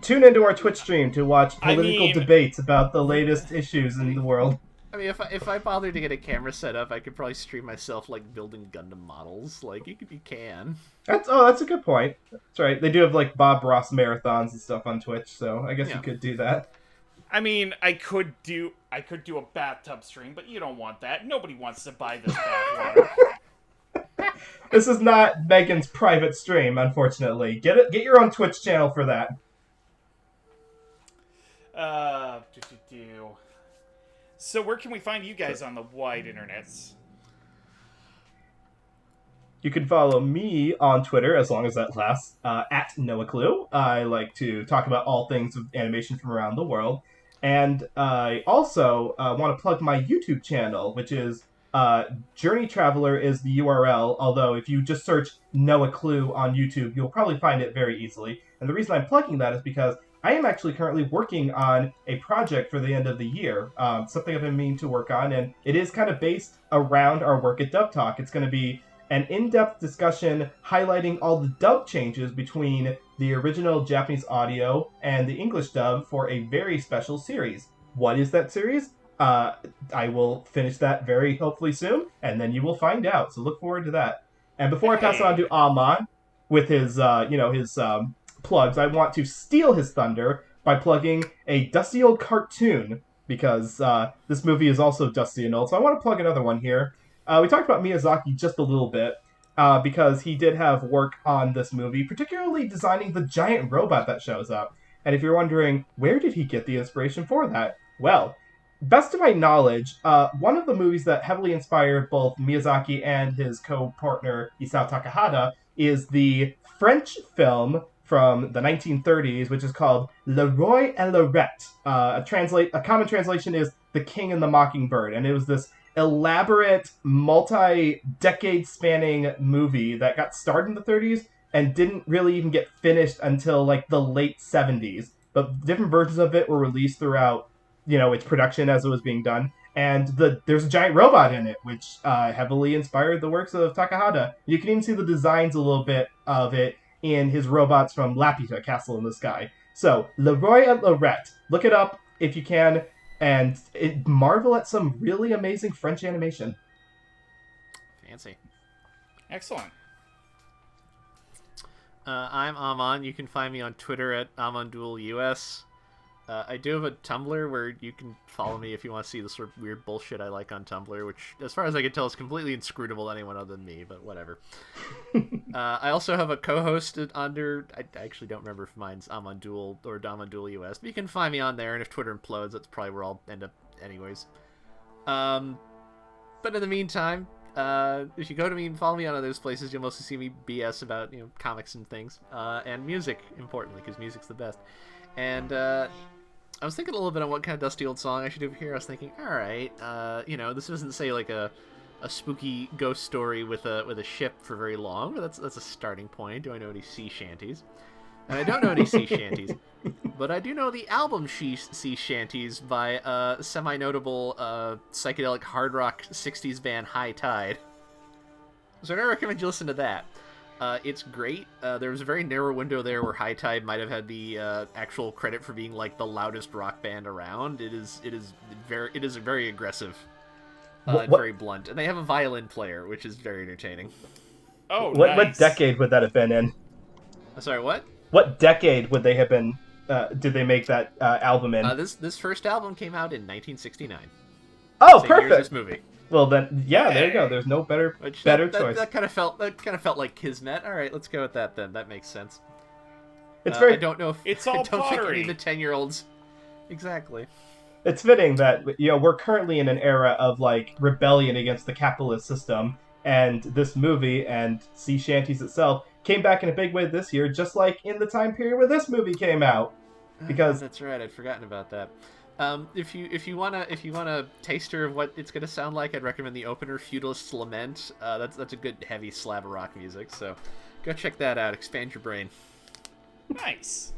Tune into our Twitch stream to watch political debates about the latest issues in the world. I mean, if I bothered to get a camera set up, I could probably stream myself, like, building Gundam models. Like, you can. That's a good point. That's right. They do have, like, Bob Ross marathons and stuff on Twitch, so I guess you could do that. I mean, I could do a bathtub stream, but you don't want that. Nobody wants to buy this bathwater. This is not Megan's private stream, unfortunately. Get your own Twitch channel for that. So where can we find you guys on the wide internets? You can follow me on Twitter, as long as that lasts, at Noah Clue. I like to talk about all things of animation from around the world. And I also want to plug my YouTube channel, which is Journey Traveler is the URL, although if you just search Noah Clue on YouTube, you'll probably find it very easily. And the reason I'm plugging that is because I am actually currently working on a project for the end of the year, something I've been meaning to work on, and it is kind of based around our work at Dub Talk. It's going to be an in-depth discussion highlighting all the dub changes between the original Japanese audio and the English dub for a very special series. What is that series? I will finish that very hopefully soon, and then you will find out, so look forward to that. And before I pass it on to Amon with his plugs, I want to steal his thunder by plugging a dusty old cartoon, because this movie is also dusty and old, so I want to plug another one here. We talked about Miyazaki just a little bit, because he did have work on this movie, particularly designing the giant robot that shows up. And if you're wondering, where did he get the inspiration for that? Well, best of my knowledge, one of the movies that heavily inspired both Miyazaki and his co-partner Isao Takahata is the French film from the 1930s, which is called Le Roi et le Ret. A common translation is The King and the Mockingbird, and it was this elaborate, multi-decade spanning movie that got started in the 30s and didn't really even get finished until like the late 70s. But different versions of it were released throughout, its production as it was being done. And there's a giant robot in it, which heavily inspired the works of Takahata. You can even see the designs a little bit of it in his robots from Laputa, Castle in the Sky. So, Le Roi et le Ret. Look it up if you can, and marvel at some really amazing French animation. Fancy. Excellent. I'm Amon. You can find me on Twitter at AmonDuelUS. I do have a Tumblr where you can follow me if you want to see the sort of weird bullshit I like on Tumblr, which, as far as I can tell, is completely inscrutable to anyone other than me, but whatever. I also have a co-host under... I actually don't remember if mine's Amon Duel or Amon Duel US, but you can find me on there, and if Twitter implodes, that's probably where I'll end up anyways. But in the meantime, if you go to me and follow me on other places, you'll mostly see me BS about, comics and things, and music, importantly, because music's the best. And, I was thinking a little bit on what kind of dusty old song I should do here. I was thinking, alright, this doesn't say like a spooky ghost story with a ship for very long, but that's a starting point. Do I know any sea shanties? And I don't know any sea shanties, but I do know the album Sea Shanties by semi-notable psychedelic hard rock 60s band High Tide. So I recommend you listen to that. It's great. There was a very narrow window there where High Tide might have had the actual credit for being like the loudest rock band around. It is very aggressive, and very blunt, and they have a violin player, which is very entertaining. Oh, what nice. what decade would that have been in? Sorry, what? What decade would they have been? Did they make that album in? This first album came out in 1969. Oh, Same year as perfect. This movie. Well then, yeah, there you go. There's no better choice. That kind of felt like Kismet. All right, let's go with that then. That makes sense. It's very. I don't know if It's all I don't think pottery. any of the 10-year-olds. Exactly. It's fitting that we're currently in an era of like rebellion against the capitalist system, and this movie and sea shanties itself came back in a big way this year, just like in the time period where this movie came out. Because that's right, I'd forgotten about that. If you want a taster of what it's gonna sound like, I'd recommend the opener, Feudalist's Lament. That's a good heavy slab of rock music. So go check that out. Expand your brain. Nice.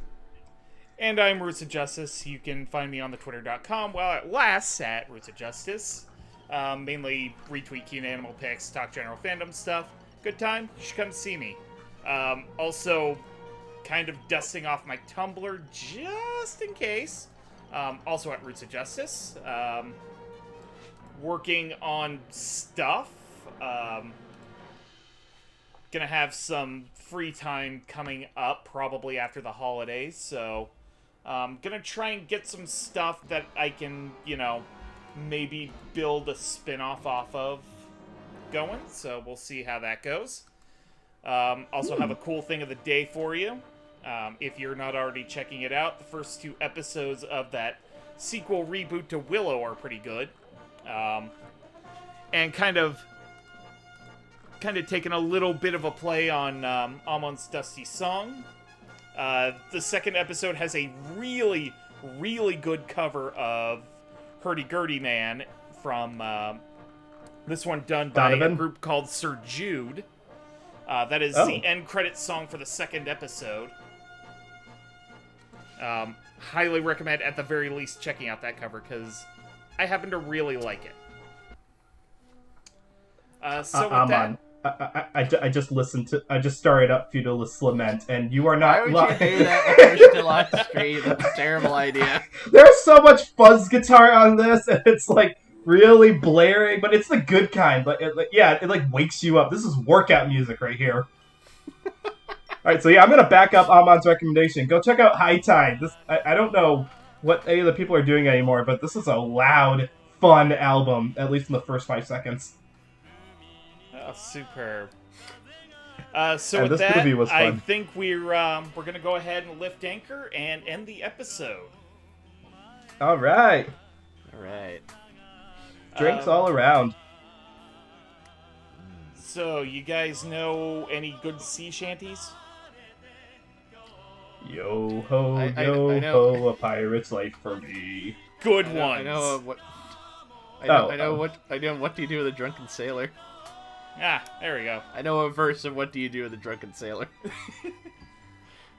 And I'm Roots of Justice. You can find me on the twitter.com, well, at last at Roots of Justice. Mainly retweet cute animal pics, talk general fandom stuff. Good time? You should come see me. Also, kind of dusting off my Tumblr just in case. Also at Roots of Justice. Working on stuff. Gonna have some free time coming up probably after the holidays, so gonna try and get some stuff that I can, maybe build a spin-off off of going, so we'll see how that goes. Also have a cool thing of the day for you. If you're not already checking it out, the first 2 episodes of that sequel reboot to Willow are pretty good. And kind of taking a little bit of a play on Amon's Dusty Song. The second episode has a really, really good cover of Hurdy-Gurdy Man from this one done by Donovan? a group called Sir Jude. That is the end credits song for the second episode. Highly recommend, at the very least, checking out that cover, because I happen to really like it. So with that... I just started up Feudalist Lament, and you are not. Why would you do that when we're still on stream? That's a terrible idea. There's so much fuzz guitar on this, and it's like really blaring, but it's the good kind. But it wakes you up. This is workout music right here. All right, so I'm gonna back up Amon's recommendation. Go check out High Tide. I don't know what any of the people are doing anymore, but this is a loud, fun album. At least in the first 5 seconds. Oh, superb. And So with this that, movie was I fun. think we're gonna go ahead and lift anchor and end the episode. All right, All right. drinks all around. So, you guys know any good sea shanties? Yo ho, I yo know. ho, a pirate's life for me. Good I ones. know what. Oh, I know what do you do with a drunken sailor. Ah, there we go. I know a verse of what do you do with a drunken sailor.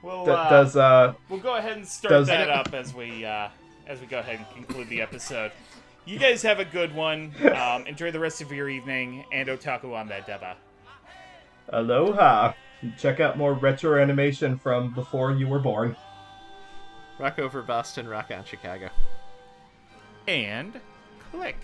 We'll Does go ahead and start does- that up as we go ahead and conclude the episode. You guys have a good one. Enjoy the rest of your evening, and otaku on that deba. aloha? Check out more retro animation from before you were born. Rock over Boston, rock on Chicago. And click.